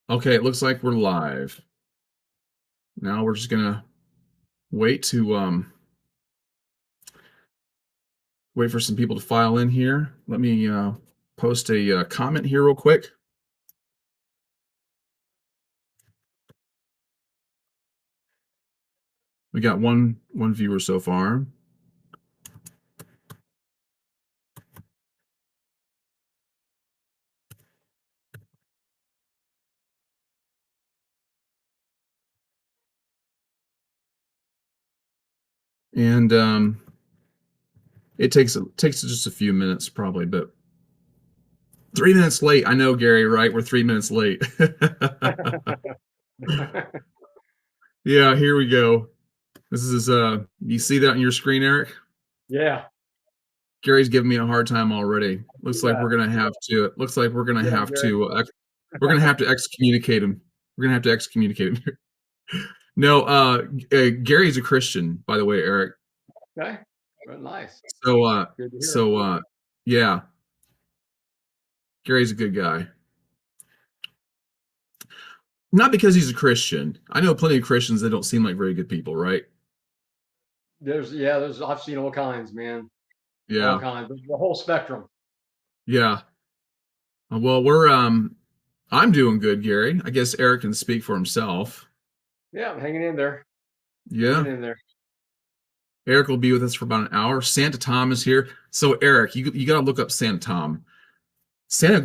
Okay, it looks like we're live. Now we're just gonna wait to wait for some people to file in here. Let me post a comment here real quick. We got one viewer so far. And it takes just a few minutes probably, but 3 minutes late. I know, Gary, right? We're 3 minutes late. Yeah, here we go. This is you see that on your screen, Eric? Yeah. Gary's giving me a hard time already. See that. Looks like we're gonna Get him, have Gary. to we're gonna have to excommunicate him. We're gonna have to excommunicate him. No, Gary's a Christian, by the way, Eric. Okay. Well, nice. So Good to hear. so yeah, Gary's a good guy. Not because he's a Christian. I know plenty of Christians that don't seem like very good people, right? There's I've seen all kinds, man. All Yeah, kinds. The whole spectrum. yeah. Well, I'm doing good, Gary. I guess Eric can speak for himself. Yeah, I'm hanging in there. Hanging Yeah. in there. Eric will be with us for about an hour. Santa Tom is here. So Eric, you got to look up Santa Tom. Santa,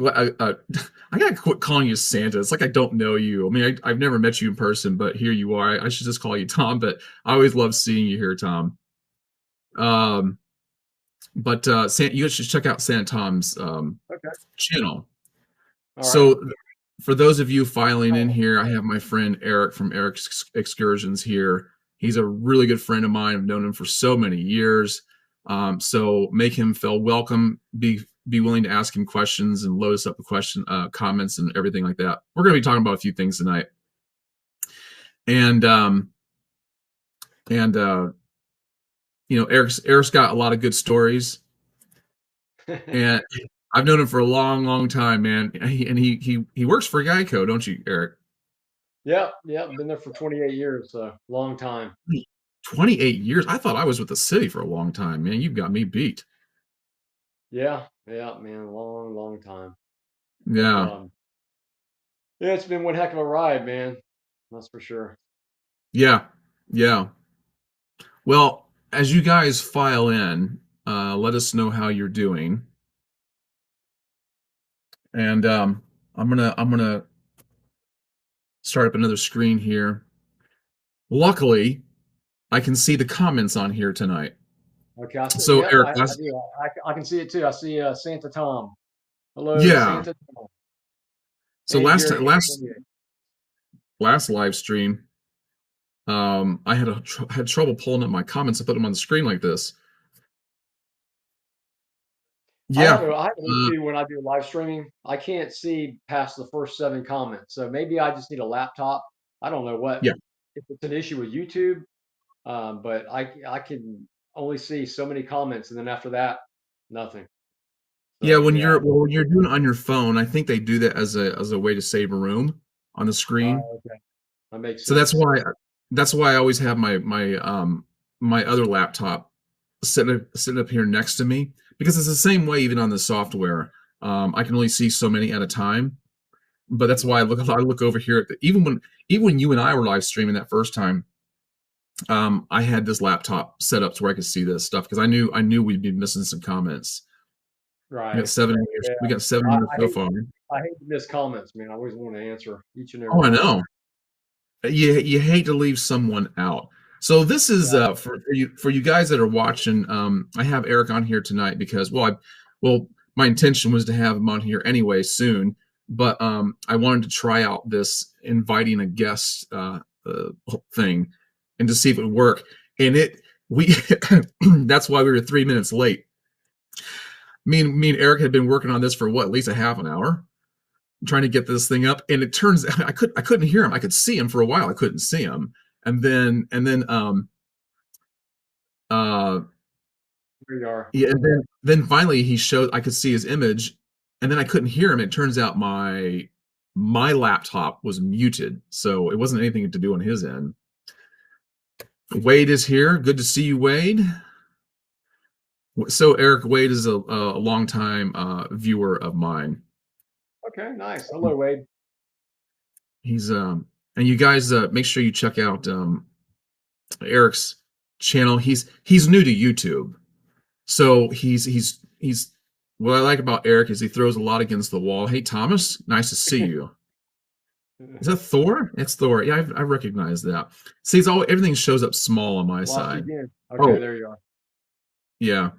I gotta quit calling you Santa. It's like I don't know you. I mean, I've never met you in person, but here you are. I should just call you Tom. But I always love seeing you here, Tom. Um, but you should check out Santa Tom's Okay. channel. All right. So for those of you filing in Oh, here, I have my friend Eric from Eric's Excursions here. He's a really good friend of mine. I've known him for so many years. So make him feel welcome. Be willing to ask him questions and load us up with comments and everything like that. We're going to be talking about a few things tonight, and and Eric's got a lot of good stories, and I've known him for a long time, man. He works for Geico, don't you, Eric? yeah, yeah. Been there for 28 years, so long time. 28 years. I thought I was with the city for a long time, man. You've got me beat. Yeah, yeah, man. Long time. But Yeah. yeah, it's been one heck of a ride, man. That's for sure. Yeah. Yeah. Well, as you guys file in, let us know how you're doing. And I'm gonna start up another screen here. Luckily, I can see the comments on here tonight. Okay, I see. So Yep, Eric, I do. I can see it too. I see Santa Tom. Hello, yeah. Santa Tom. So Hey, Gary. last live stream, I had trouble pulling up my comments and put them on the screen like this. Yeah. I have an issue when I do live streaming. I can't see past the first 7 comments. So maybe I just need a laptop. I don't know Yeah. if it's an issue with YouTube, but I can only see so many comments, and then after that, nothing. Yeah, So yeah. when you're doing it on your phone, I think they do that as a way to save a room on the screen. Okay, that makes So sense. that's why I always have my other laptop sitting up here next to me, because it's the same way even on the software. I can only see so many at a time, but that's why I look over here even when you and I were live streaming that first time. I had this laptop set up to where I could see this stuff because I knew we'd be missing some comments. We got Right. 7 years. Yeah. We got 7 years I so hate far. I hate to miss comments, man. I always want to answer each and every Oh, I one. know. You hate to leave someone out. So this is Right. for you guys that are watching. I have Eric on here tonight because my intention was to have him on here anyway soon, but I wanted to try out this inviting a guest thing and to see if it would work. And we that's why we were 3 minutes late. Me and Eric had been working on this for at least a half an hour trying to get this thing up, and it turns I couldn't hear him. I could see him for a while. I couldn't see him, and then uh Here you are. yeah, and then finally he showed. I could see his image, and then I couldn't hear him. It turns out my laptop was muted, so it wasn't anything to do on his end. Wade is here. Good to see you, Wade. So Eric, Wade is a longtime viewer of mine. Okay, nice. Hello, Wade. He's and you guys make sure you check out Eric's channel. He's new to YouTube, so he's what I like about Eric is he throws a lot against the wall. Hey Thomas, nice to see you. Is that Thor? It's Thor. Yeah, I recognize that. See, it's all everything shows up small on my Lost you side. again. Okay, Oh, there you are. yeah.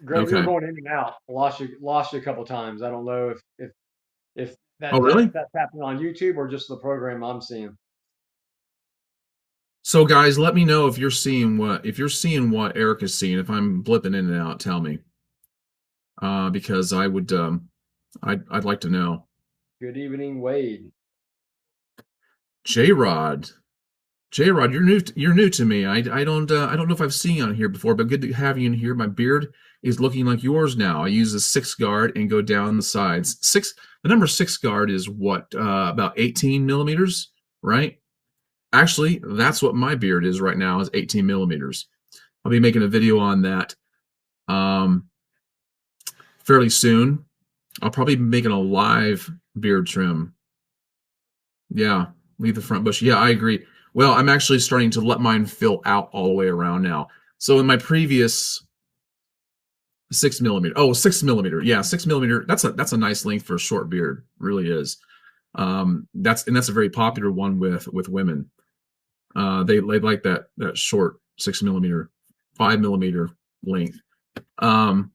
Great. You were Okay. going in and out. Lost you a couple times. I don't know if Oh, really? that's happening on YouTube or just the program I'm seeing. So guys, let me know if you're seeing what Eric is seeing. If I'm blipping in and out, tell me. Because I would I'd like to know. Good evening, Wade. J Rod. J Rod, you're new to me. I don't know if I've seen you on here before, but good to have you in here. My beard is looking like yours now. I use a 6 guard and go down the sides. The number 6 guard is what, about 18 millimeters, right? Actually, that's what my beard is right now, is 18 millimeters. I'll be making a video on that um, fairly soon. I'll probably be making a live beard trim. Yeah, leave the front bush. Yeah, I agree. Well, I'm actually starting to let mine fill out all the way around now. So in my previous 6 millimeter, 6 millimeter, yeah, 6 millimeter. That's a nice length for a short beard, really is. That's a very popular one with women. They like that short 6 millimeter, 5 millimeter length. Um,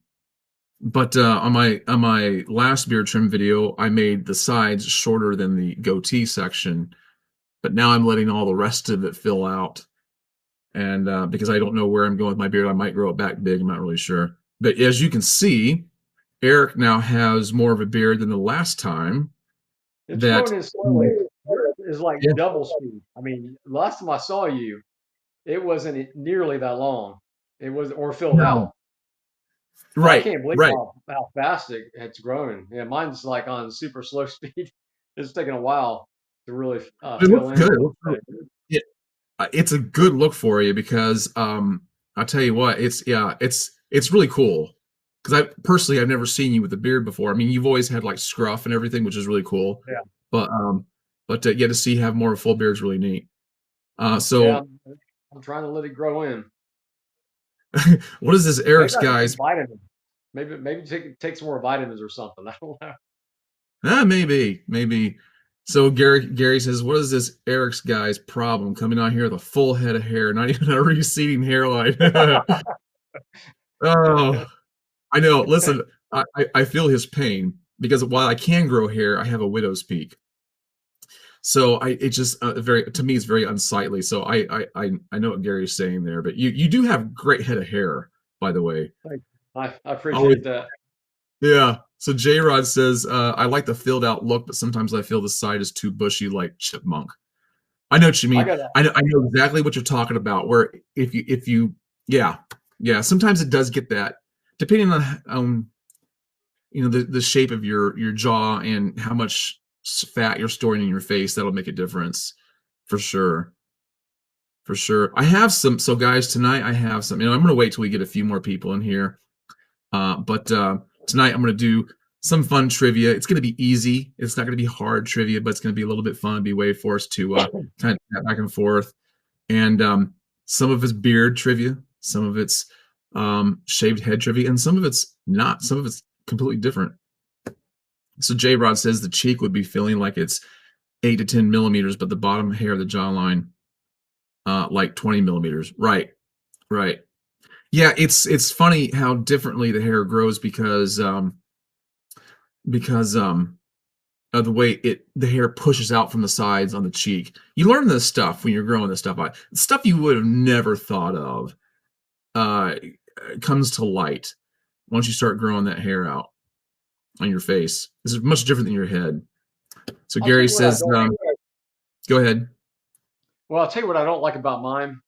but on my last beard trim video, I made the sides shorter than the goatee section, but now I'm letting all the rest of it fill out. And because I don't know where I'm going with my beard, I might grow it back big. I'm not really sure. But as you can see, Eric now has more of a beard than the last time. It's That growing in slowly. Yours is like Yeah, double speed. I mean, last time I saw you, it wasn't nearly that long. It was or filled out. no, So I right, can't believe right. how fast it's growing. Yeah, mine's like on super slow speed. It's taking a while to really It fill looks in. good. I would say. It's a good look for you because I'll tell you what, it's really cool. Because I've never seen you with a beard before. I mean, you've always had like scruff and everything, which is really cool. Yeah, But yeah, to see you have more of a full beard is really neat. yeah. So I'm trying to let it grow in. what is this Maybe Eric's I can guys? take vitamins. Maybe take some more vitamins or something. I don't know. Maybe. So Gary says, "What is this Eric's guy's problem coming out here with a full head of hair, not even a receding hairline?" Oh, I know. Listen, I feel his pain because while I can grow hair, I have a widow's peak. So it just very to me it's very unsightly. So I know what Gary's saying there, but you do have great head of hair, by the way. Thank you. I Always, appreciate that. yeah. So J Rod says, I like the filled out look, but sometimes I feel the side is too bushy like chipmunk. I know what you I mean. got I know exactly what you're talking about. Where if you yeah, yeah, sometimes it does get that, depending on the shape of your jaw and how much fat you're storing in your face, that'll make a difference for sure. For sure. I have some. So, guys, tonight I have some. I'm going to wait till we get a few more people in here. But tonight I'm going to do some fun trivia. It's going to be easy. It's not going to be hard trivia, but it's going to be a little bit fun. It'll be a way for us to kind of chat back and forth. And some of it's beard trivia, some of it's shaved head trivia, and some of it's not. Some of it's completely different. So J Rod says the cheek would be feeling like it's 8 to 10 millimeters, but the bottom hair of the jawline like 20 millimeters. Right, right. Yeah, it's funny how differently the hair grows because of the way the hair pushes out from the sides on the cheek. You learn this stuff when you're growing this stuff out. Stuff you would have never thought of uh, comes to light once you start growing that hair out on your face. This is much different than your head. So I'll tell Gary you what I says, don't. "Go ahead." Well, I'll tell you what I don't like about mine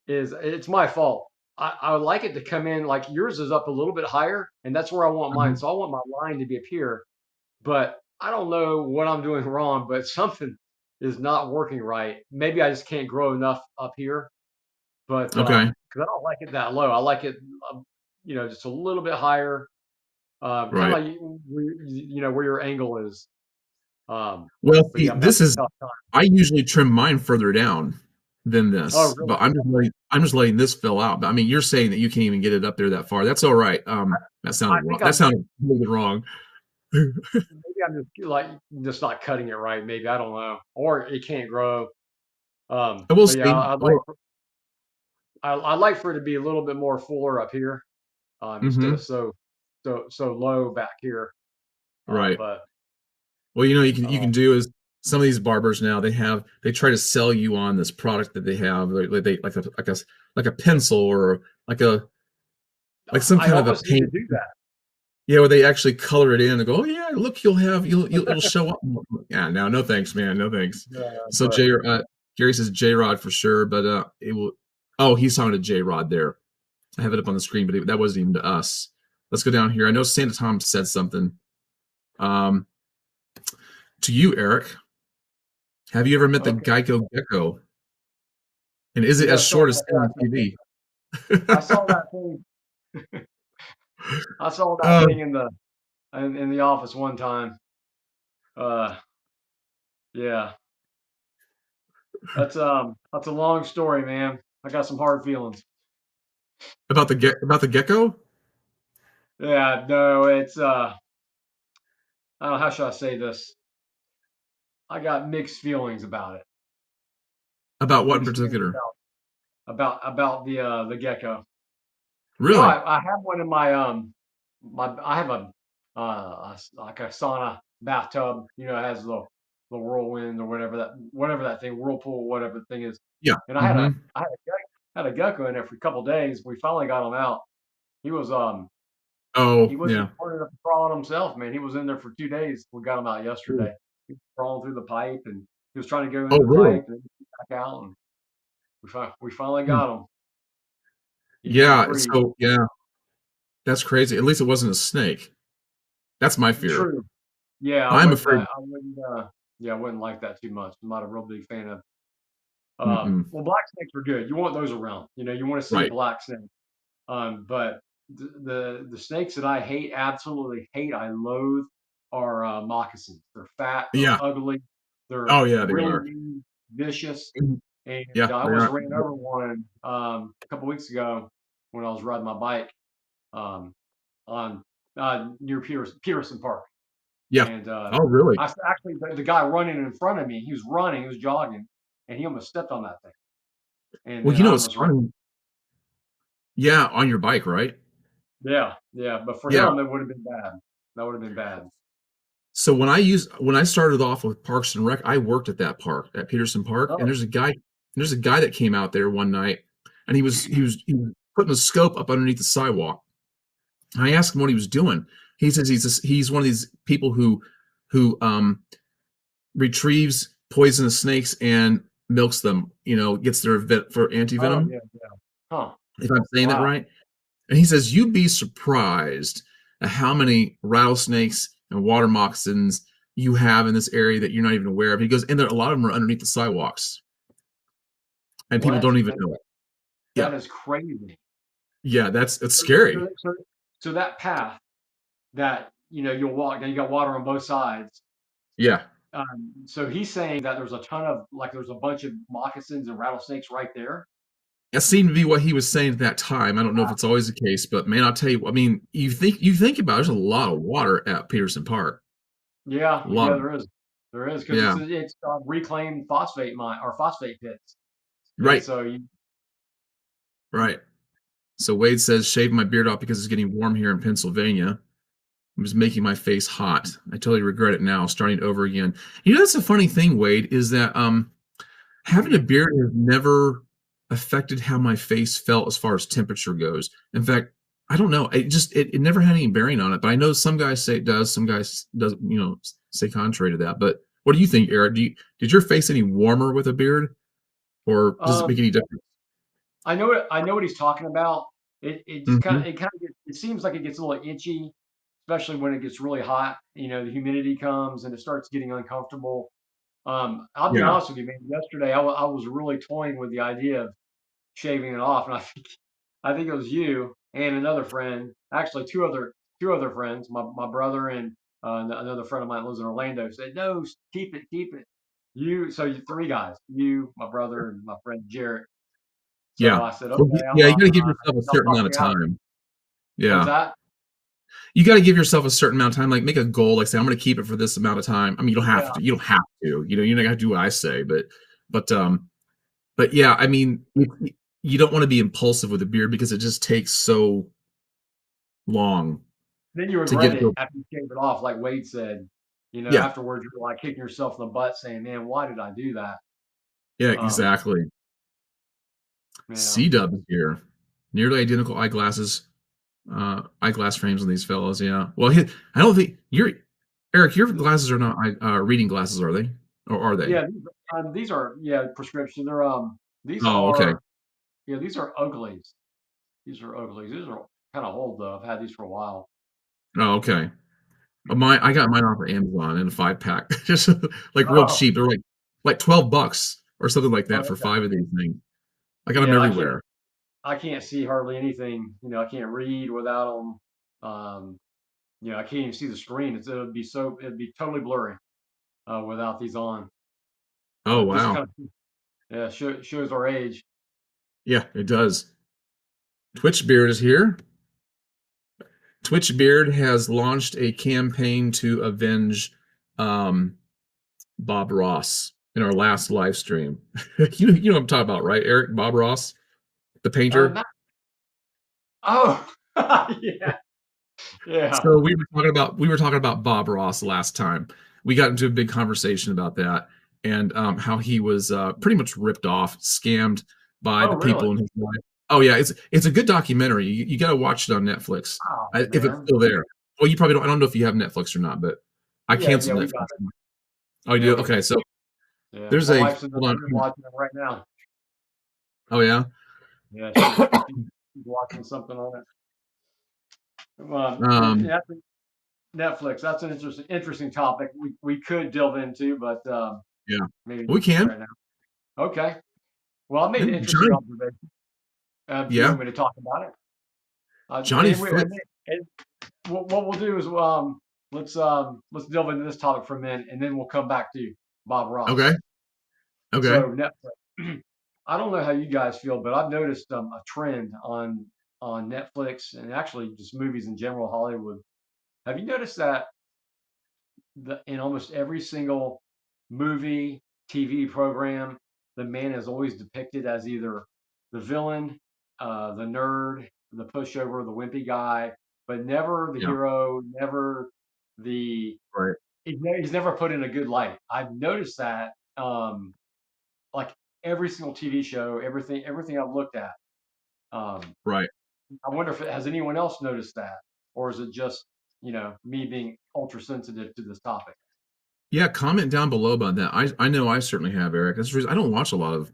is it's my fault. I would like it to come in like yours is up a little bit higher, and that's where I want mine. Mhm. So I want my line to be up here, but I don't know what I'm doing wrong, but something is not working right. Maybe I just can't grow enough up here, but Okay, because I don't like it that low. I like it, just a little bit higher, kind right. of like where your angle is. Well, But see, yeah, I'm having this is a tough time. I usually trim mine further down than Oh, this, really? but I'm just letting this fill out. But I mean, you're saying that you can't even get it up there that far. That's all right. That I sounded wrong. think That I'm sounded really wrong. maybe I'm just not cutting it right. Maybe I don't know, or it can't grow. I will But yeah, see. Well, I'd like for it to be a little bit more fuller up here, instead of hmm so low back here. right. But Well, you uh, can do is some of these barbers now they try to sell you on this product that they have like a pencil or like a like some I kind of a almost need to paint. do that. Yeah, where they actually color it in and go, oh yeah, look, it'll show up more. Yeah, no thanks, man, no thanks. So But Gary says J Rod for sure, but it will. Oh, he's talking to J Rod there. I have it up on the screen, but that wasn't even to us. Let's go down here. I know Santa Tom said something. Um, to you, Eric. Have you ever met the okay, Geico Gecko? And is it yeah. as So short as seen on TV? I saw that thing. I saw that uh, thing in the office one time. Uh, yeah, that's a long story, man. I got some hard feelings. about the gecko? Yeah, no, it's I don't know, how should I say this? I got mixed feelings about it. About what in Mixed feelings particular? about the gecko. No, Really? I have one in my I have like a sauna bathtub. It has the whirlwind or whatever that thing, whirlpool, whatever the thing is. Yeah. And Mm-hmm. had a gecko in there for a couple days. We finally got him out. He was he Oh, wasn't yeah. hard enough to crawl on himself, man. He was in there for 2 days. We got him out yesterday. He was crawling through the pipe, and he was trying to go Oh, in the really? pipe and then back out, and we finally Hmm. got him. He's Yeah. pretty So, yeah, that's crazy. At least it wasn't a snake. That's my fear. true. Yeah, I'm afraid. I wouldn't. Yeah, I wouldn't like that too much. I'm not a real big fan of. Mm-mm. Well, black snakes are good. You want those around. You want to see a Right. black snake. But the snakes that I hate, absolutely hate, I loathe, are moccasins. They're fat. They're Yeah. ugly. They're Oh, yeah, they really are. mean, vicious. Mhm. And Yeah, I they almost are. ran over one a couple weeks ago when I was riding my bike um, on near Peterson Park. Yeah. And Oh, really? actually, the guy running in front of me, he was running, he was jogging, and he almost stepped on that thing. And Well, then I it's almost ran. funny. Yeah, on your bike, right? Yeah, yeah. But for Yeah. him, it would have been bad. That would have been bad. So when I started off with Parks and Rec, I worked at that park at Peterson Park, and Oh, there's a guy that came out there one night, and he was putting a scope up underneath the sidewalk. And I asked him what he was doing. He says he's one of these people who retrieves poisonous snakes and milks them. Gets their vet for oh antivenom. yeah, yeah. Huh. If I'm saying that Wow. right. And he says, you'd be surprised at how many rattlesnakes and water moccasins you have in this area that you're not even aware of. He goes, and there a lot of them are underneath the sidewalks, and people What? don't even know it. Yeah, That is crazy. yeah, it's So, scary. so, so, so that path that you'll walk, and you got water on both sides. Yeah, So he's saying that there's a bunch of moccasins and rattlesnakes right there. that seemed to be what he was saying at that time. I don't know if it's always the case, but man, I'll tell you. I mean, you think about it, there's a lot of water at Peterson Park. Yeah, A yeah, lot. there is because Yeah, it's reclaimed phosphate mine or phosphate pits, and right, so you. right. So Wade says, shave my beard off because it's getting warm here in Pennsylvania. It was making my face hot. I totally regret it now, starting over again. That's the funny thing, Wade, is that having a beard has never affected how my face felt as far as temperature goes. In fact, I don't know. It never had any bearing on it. But I know some guys say it does. Some guys does say contrary to that. But what do you think, Eric? Did your face any warmer with a beard, or does it make Um, any difference? I know what he's talking about. It just Hmm. it seems like it gets a little itchy, especially when it gets really hot. The humidity comes and it starts getting uncomfortable. I'll be Yeah. honest with you, man. Yesterday, I was really toying with the idea of shaving it off, and I think it was you and another friend, actually two other friends, my brother and another friend of mine lives in Orlando, said no, keep it. Three guys, you, my brother, and my friend Jarrett. So Yeah. I said, Well, okay, yeah, you got to give yourself a I'll certain talk amount of you out of it. time. What's Yeah. that? You got to give yourself a certain amount of time. Like make a goal. Like say, I'm going to keep it for this amount of time. I mean, you don't have Yeah. to. You don't have to. You're not going to do what I say. But but yeah, I mean, you don't want to be impulsive with a beard because it just takes so long Then you to get regret it it to. after you shave it off, like Wade said. Yeah. Afterwards you're like kicking yourself in the butt, saying, "Man, why did I do that?" Yeah. Um, Exactly. yeah. C Dub is here. Nearly identical eyeglasses. Eyeglass frames on these fellows. Yeah. Well, I don't think you're Eric. Your glasses are not reading glasses, are they? Or are they? Yeah, these are prescription. These Oh, okay. are these are uglies. These are uglies. These are kind of old though. I've had these for a while. Oh, okay. I got mine off of Amazon in a 5 pack, just like real Oh, cheap. They're like $12 or something like that for okay. 5 of these things. I got them Yeah, everywhere. I can't see hardly anything. I can't read without them. I can't even see the screen. It'd be totally blurry without these on. Oh, Just wow. kind of shows our age. Yeah, it does. Twitch Beard is here. Twitch Beard has launched a campaign to avenge um, Bob Ross in our last live stream. You know what I'm talking about, right, Eric? Bob Ross, the painter. Not, oh, yeah, yeah. So we were talking about Bob Ross last time. We got into a big conversation about that and how he was pretty much ripped off, scammed by Oh, the really? people in his life. Oh yeah, it's a good documentary. You got to watch it on Netflix Oh, if it's man. still there. Well, you probably don't. I don't know if you have Netflix or not, but I Yeah, yeah, canceled we Netflix. got it. Oh, you Yeah, do? we Okay, so yeah. there's My a wife's in the hold on. room watching it right now. Oh yeah. Yeah, she's watching something on it. Um, Yeah, Netflix. That's an interesting topic we could delve into, but yeah, maybe we not can. right now. Okay. Well, I made an And interesting Johnny, observation. Do you yeah, want me to talk about it? Johnny Fritz. And what we'll do is let's delve into this topic for a minute, and then we'll come back to Bob Okay, Ross. okay, So Netflix. I don't know how you guys feel, but I've noticed a trend on Netflix and actually just movies in general, Hollywood. Have you noticed that in almost every single movie, TV program, the man is always depicted as either the villain, the nerd, the pushover, the wimpy guy, but never the yeah, hero, never the right, he's never put in a good light. I've noticed that like every single TV show, everything I've looked at. Um, right. I wonder if has anyone else noticed that, or is it just me being ultra sensitive to this topic? Yeah, comment down below about that. I know I certainly have, Eric. That's the reason I don't watch a lot of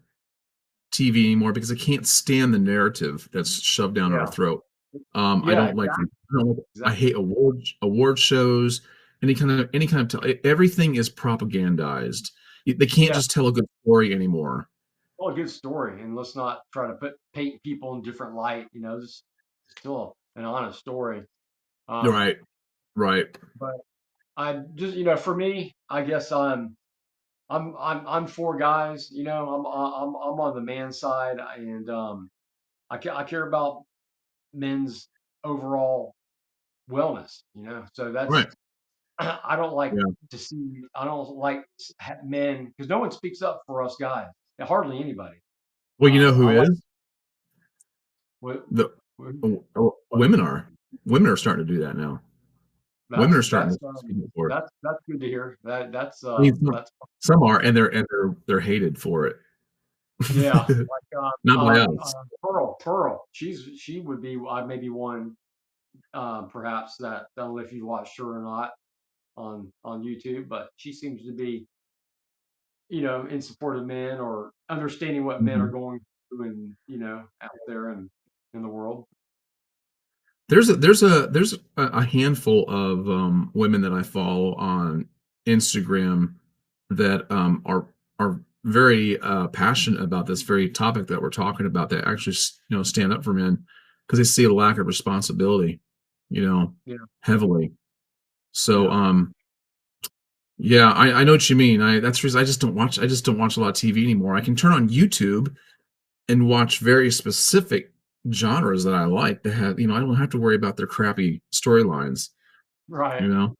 TV anymore because I can't stand the narrative that's shoved down our Yeah, throat. I yeah, don't like. exactly. I Exactly. hate award shows. Everything is propagandized. They can't Yeah, just tell a good story anymore. well, a good story, and let's not try to paint people in different light. Just still an honest story. Um, Right, right, but I just for me, I guess I'm for guys. I'm on the man side, and I care about men's overall wellness. So that's right. I don't like Yeah. to see. I don't like men because no one speaks up for us guys. Hardly anybody. Well, you know who I like is what, the what, what women are. Women are starting to do that now. Women that's are starting that's to speak up for it. that's good to hear. I mean, That's some are, and they're hated for it. yeah. Like Not by us. Pearl. She would be maybe one perhaps that I don't know if you watched her or not on YouTube, but she seems to be in support of men or understanding what men are Mhm. going through and out there and in the world. There's a handful of women that I follow on Instagram that are very passionate about this very topic that we're talking about. That actually stand up for men because they see a lack of responsibility, you know, Yeah. heavily. So Yeah. yeah, I know what you mean. That's the reason I just don't watch a lot of TV anymore. I can turn on YouTube and watch very specific genres that I like that have, I don't have to worry about their crappy storylines, Right. you know?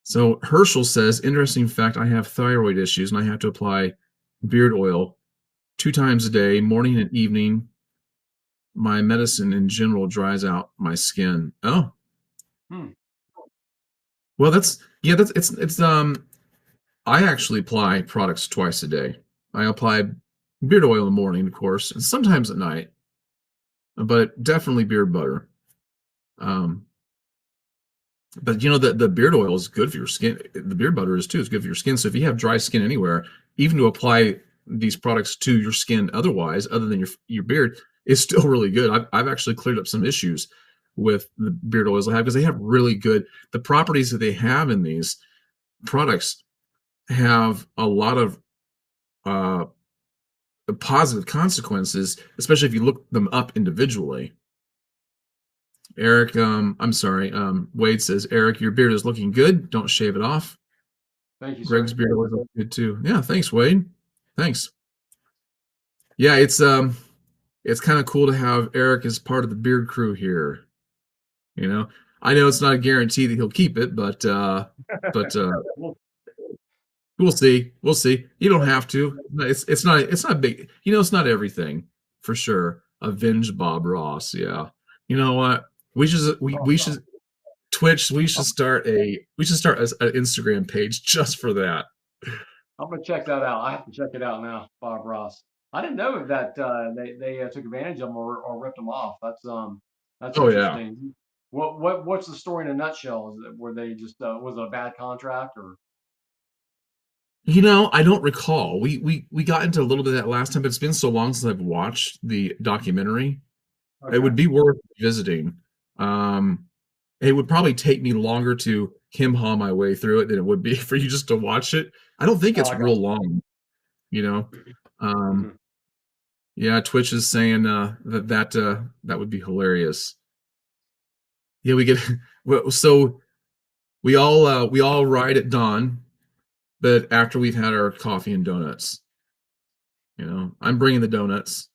So Herschel says, interesting fact, I have thyroid issues and I have to apply beard oil 2 times a day, morning and evening. My medicine in general dries out my skin. Oh, Hmm. well, yeah, it's I actually apply products twice a day. I apply beard oil in the morning, of course, and sometimes at night, but definitely beard butter. Um, But the beard oil is good for your skin. The beard butter is too. It's good for your skin. So if you have dry skin anywhere, even to apply these products to your skin otherwise, other than your beard, is still really good. I've actually cleared up some issues with the beard oils I have because they have really good the properties that they have in these products have a lot of uh positive consequences, especially if you look them up individually. Eric, I'm sorry, Wade says, Eric, your beard is looking good. Don't shave it off. Thank you, Greg's sir. beard always looks good too. Yeah, thanks, Wade. Thanks. Yeah, it's kind of cool to have Eric as part of the beard crew here. You know, I know it's not a guarantee that he'll keep it, but Well, we'll see. We'll see. You don't have to. It's not big. It's not everything for sure. Avenge Bob Ross. Yeah. You know what? We should Twitch. We should start an Instagram page just for that. I'm gonna check that out. I have to check it out now, Bob Ross. I didn't know that they took advantage of them or ripped them off. That's Oh yeah. interesting. What's the story in a nutshell? Is it were they just was it a bad contract or I don't recall. We got into a little bit of that last time, but it's been so long since I've watched the documentary. It okay? would be worth visiting. Um, it would probably take me longer to hem haw my way through it than it would be for you just to watch it. I don't think Oh, it's I got real long, you know. you. Um, yeah, Twitch is saying that would be hilarious. Yeah, we get well, so we all ride at dawn, but after we've had our coffee and donuts. I'm bringing the donuts.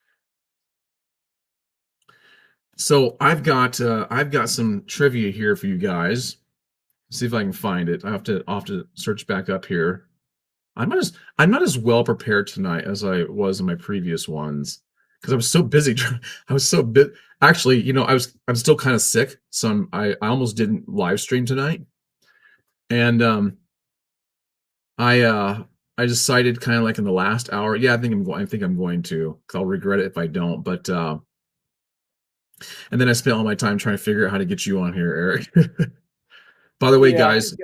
So I've got some trivia here for you guys. See if I can find it. I have to search back up here. I'm not as well prepared tonight as I was in my previous ones because I was so busy. I was so bit. Actually, I'm still kind of sick, so I almost didn't live stream tonight, and I decided kind of like in the last hour. Yeah, I think I'm going to because I'll regret it if I don't. But and then I spent all my time trying to figure out how to get you on here, Eric. By the way, Yeah, guys,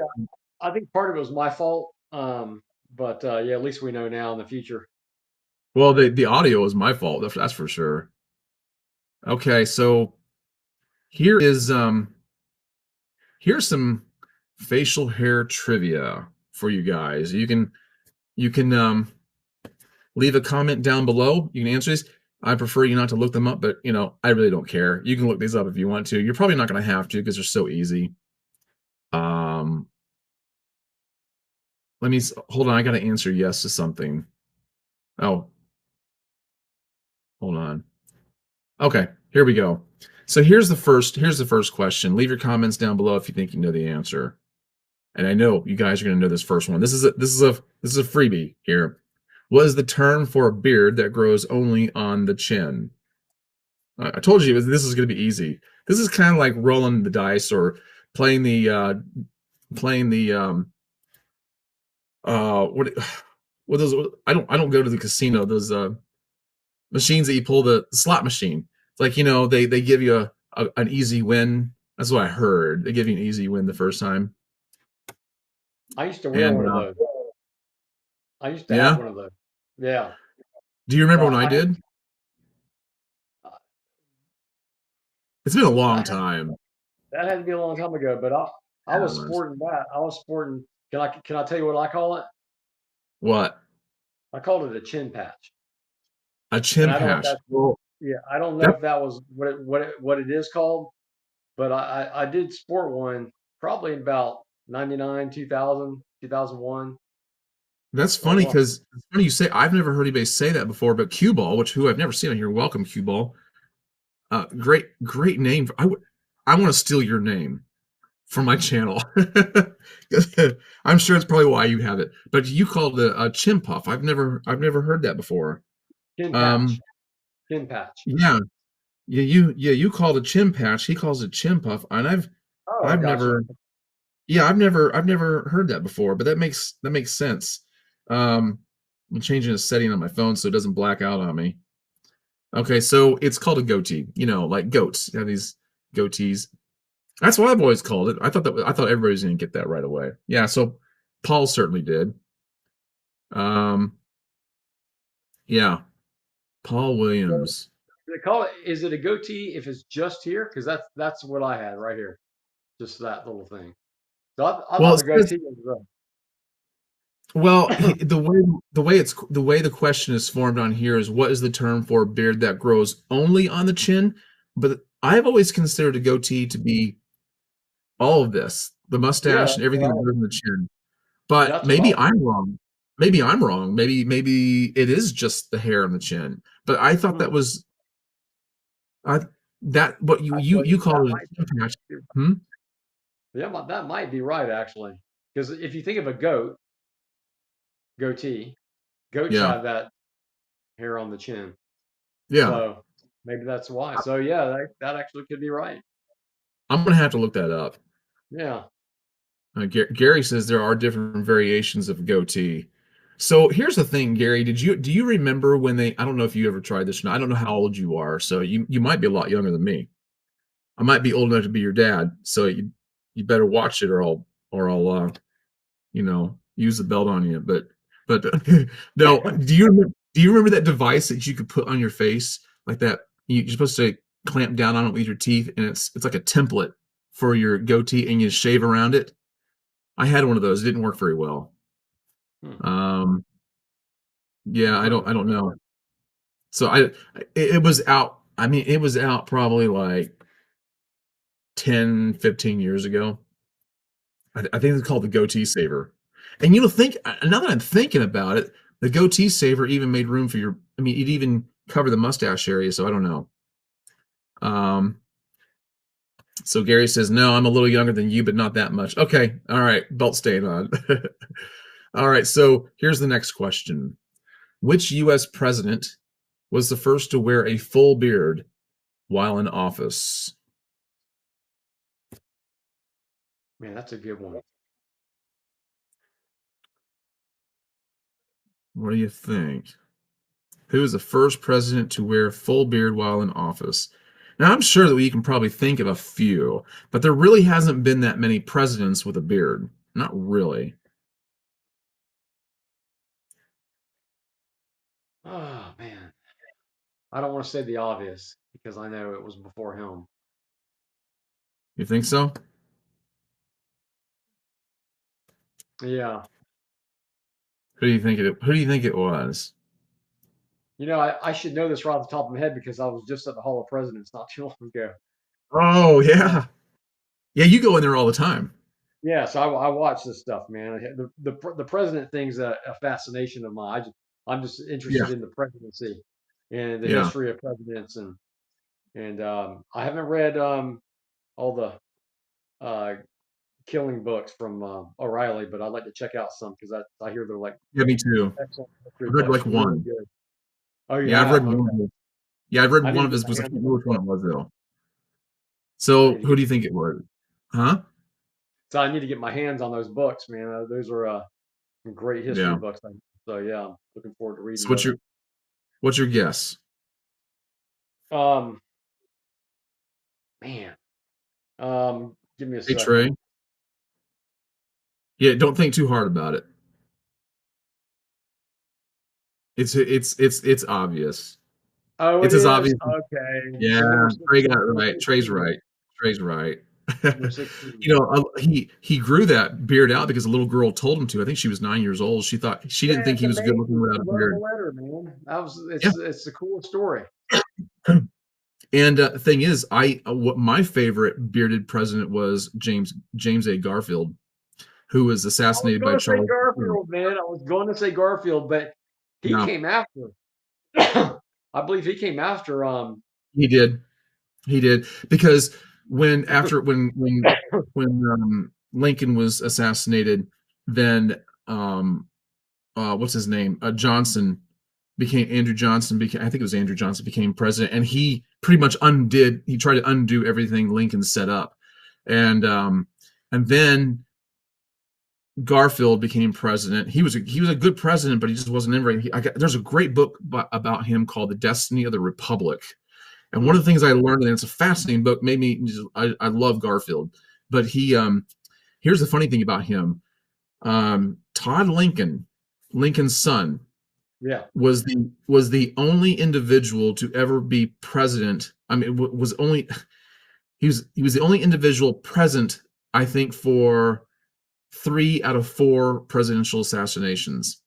I think part of it was my fault. But yeah, at least we know now in the future. well, the audio is my fault. That's for sure. Okay, so here is here's some facial hair trivia for you guys. You can leave a comment down below. You can answer these. I prefer you not to look them up, but I really don't care. You can look these up if you want to. You're probably not going to have to because they're so easy. Um, hold on. I got to answer yes to something. Oh, hold on. Okay, here we go. So here's the first question. Leave your comments down below if you think you know the answer. And I know you guys are going to know this first one. This is a freebie here. What is the term for a beard that grows only on the chin? I told you this is going to be easy. This is kind of like rolling the dice or playing the what those I don't go to the casino. Those machines that you pull the slot machine. It's like they give you an easy win. That's what I heard. They give you an easy win the first time. I used to wear And one of those. I used to have yeah, one of those. Yeah. do you So remember when I did? It's been a I long had time. that had to be a long time ago. But I Yeah, it was was. sporting that. I was sporting. Can I tell you what I call it? What? I called it a chin patch. A And chin I don't know if patch. that's Well, yeah. I don't know that if that was what it is called. But I did sport one probably in about 99, 2000, 2001. that's So funny one. because it's funny you say I've never heard anybody say that before, but cue ball, which who I've never seen on here, welcome cue ball. Great name. I want to steal your name from my channel. I'm sure it's probably why you have it. But you called it a chin puff. I've never heard that before. Chin patch. Um, Chin patch. yeah, you called it chin patch. He calls it chin puff, and Oh, I I've gotcha. never yeah I've never heard that before. But that makes sense. I'm changing a setting on my phone so it doesn't black out on me. Okay, so it's called a goatee. Like goats have these goatees. That's what I've always called it. I thought everybody was going to get that right away. Yeah, so Paul certainly did. Um, yeah, Paul So Williams. they call it. Is it a goatee if it's just here? Because that's what I had right here. Just that little thing. So I Well, thought it the says, goatee was. well, the way the question is formed on here is what is the term for a beard that grows only on the chin? But I've always considered a goatee to be all of this, the Yeah, mustache and everything that grows on the chin. But that's what I maybe was I'm thinking. wrong. Maybe I'm wrong. Maybe it is just the hair on the chin. But I thought that Hmm. was I that what you you Well, you that called it might a chin patch. be, Hmm? yeah, that might be right actually. Because if you think of a goatee, goats Yeah. have that hair on the chin. Yeah. So maybe that's why. So yeah, that actually could be right. I'm gonna have to look that up. Yeah. Gary says there are different variations of goatee. So here's the thing, Gary. Do you remember when they? I don't know if you ever tried this or not. I don't know how old you are, so you might be a lot younger than me. I might be old enough to be your dad, so you better watch it, or I'll use the belt on you. But no, do you remember that device that you could put on your face like that? You're supposed to clamp down on it with your teeth, and it's like a template for your goatee, and you shave around it. I had one of those. It didn't work very well. Hmm. Um, yeah, Never I heard don't of I it. don't know. So it was out. I mean, it was out probably like 10, 15 years ago. I think it's called the goatee saver. And think now that I'm thinking about it, the goatee saver even made room for your. I mean, it even covered the mustache area. So I don't know. Um, so Gary says, no, I'm a little younger than you, but not that much. Okay, all right, belt staying on. All right, so here's the next question: which U.S. president was the first to wear a full beard while in office? Man, that's a good one. What do you think? Who was the first president to wear a full beard while in office? Now, I'm sure that we can probably think of a few, but there really hasn't been that many presidents with a beard. Not really. Oh man. I don't want to say the obvious because I know it was before him. You think so? Yeah. Who do you think it was? I should know this right off the top of my head because I was just at the Hall of Presidents not too long ago. Oh, Uh, yeah. Yeah, you go in there all the time. yeah, so I watch this stuff, man. The president thing's a fascination of mine. I'm just Yeah. interested in the presidency and the Yeah. history of presidents, and I haven't read all the uh, killing books from O'Reilly, but I'd like to check out some because I hear they're like Yeah, me too. excellent history I've read books, like really one. good. Oh, you Yeah, I've read have? one Okay. of his. Yeah, I've read I need one to of get his my books. I hands can't on remember those which one it books. was though. I need So to who get do you think it was? Huh? so I need to get my hands on those books, man. Those are some great history Yeah. books. So yeah, I'm looking forward to reading So what's those. your what's your guess? Um, man, give me a Hey Trey. second. Yeah, don't think too hard about it. It's obvious. Oh, it It's as is. obvious. Okay. Yeah, Senator Trey got it Senator right. Trey's Stevens. right. Trey's right. Number 16. He grew that beard out because a little girl told him to. I think she was 9 years old. She Yeah, didn't think it's he was good looking amazing. without He a wrote him a beard. letter, man. That was Yeah. it's the coolest story. And the thing is, I what my favorite bearded president was James A. Garfield, who was I was assassinated by going to say Charles. Garfield, man. I was going to say Garfield, but he No, came after. I believe he came after. he did. He did because when after when Lincoln was assassinated, then what's his name? Johnson became Andrew Johnson became I think it was Andrew Johnson became president, and he pretty much undid. He tried to undo everything Lincoln set up, and um, and then Garfield became president. He was a good president, but he just wasn't in very. There's a great book about him called "The Destiny of the Republic," and one Hmm, of the things I learned, and it's a fascinating book, made me I love Garfield, but here's the funny thing about him. Todd Lincoln, Lincoln's son, yeah. was the only individual to ever be president. I mean, was only he was the only individual present, I think, for 3 out of 4 presidential assassinations.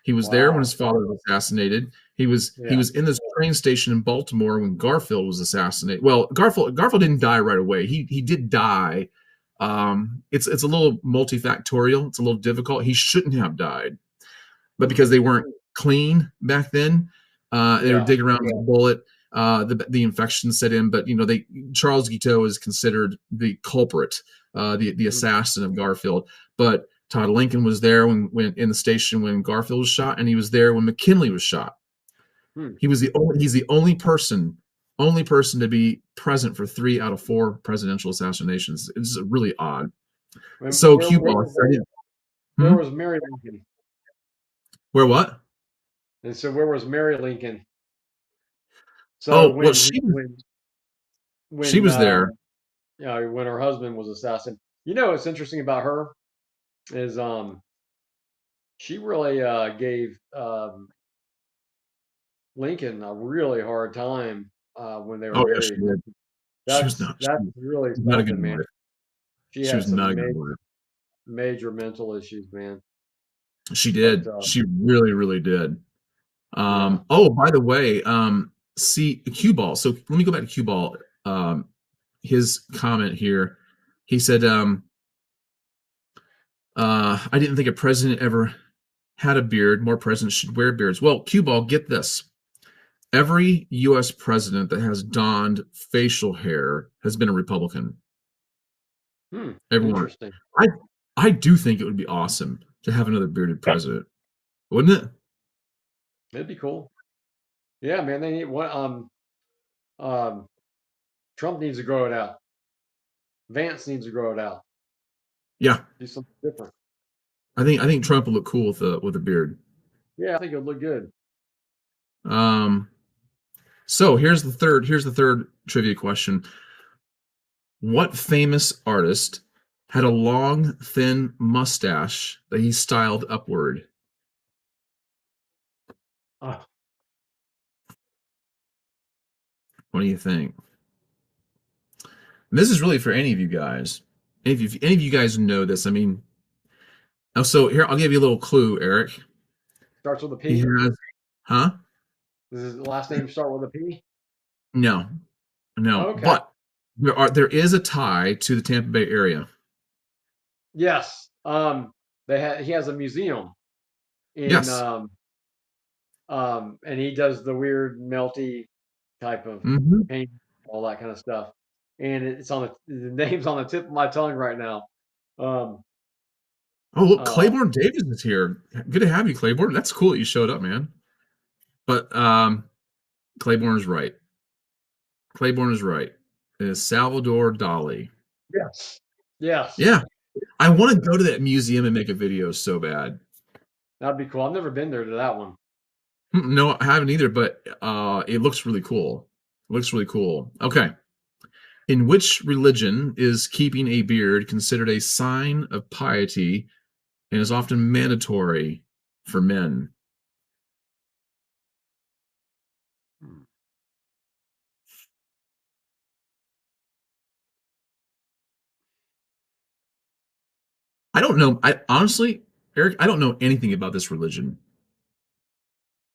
He was there when his Wow. father was assassinated. He Yeah. was in this train station in Baltimore when Garfield was assassinated. Well, Garfield didn't die right away. He did die. It's a little multifactorial. It's a little difficult. He shouldn't have died, but Hmm. because they weren't clean back then, they were Yeah. digging around with a bullet. The infection set in, but they Charles Guiteau is considered the culprit, the Hmm. assassin of Garfield. But Todd Lincoln was there when in the station when Garfield was shot, and he was there when McKinley was shot. Hmm. He's the only person to be present for 3 out of 4 presidential assassinations. It's really odd. And So Cuba, I didn't. where Hmm? was Mary Lincoln? Where what? And so where was Mary Lincoln? So Oh well, when she when was there. when her husband was assassinated, what's interesting about her is she really gave Lincoln a really hard time when they were Oh yeah, she married. did. She was not. That's really She was not a good something, man. wife. She She had was not some a good wife. major mental issues, man. She But did. She really, really did. yeah. Oh, by the way, see cue ball. So let me go back to cue ball. His comment here. He said, I didn't think a president ever had a beard. More presidents should wear beards. Well, cue ball, get this. Every US president that has donned facial hair has been a Republican. Hmm. Everyone. Interesting. I I do think it would be awesome to have another bearded president, wouldn't it? It'd be cool. Yeah, man. They need what um Trump needs to grow it out. Vance needs to grow it out. Yeah, Do something different. I think Trump would look cool with a beard. Yeah, I think it would look good. Um, so here's the third trivia question. What famous artist had a long, thin mustache that he styled upward? Uh, What do you think? And this is really for any of you guys. Any of you guys know this. I mean, so here I'll give you a little clue, Eric. Starts with a He P. has, huh? Does his last name start with a P? No, no. Okay. But there is a tie to the Tampa Bay area. Yes. He has a museum in Yes. and he does the weird melty type of Hmm. paint, all that kind of stuff. And it's on the name's on the tip of my tongue right now. Um, Oh, look, uh, Claiborne Davis is here. Good to have you, Claiborne. That's cool that you showed up, man. But Claiborne is right. Claiborne is right. It is Salvador Dali. yes, yes, Yeah, I want to go to that museum and make a video so bad. that'd be cool. I've never been there to that one. No, I haven't either, but it looks really cool. It looks really cool. Okay. In which religion is keeping a beard considered a sign of piety and is often mandatory for men? Hmm. I don't know. I honestly, Eric, I don't know anything about this religion.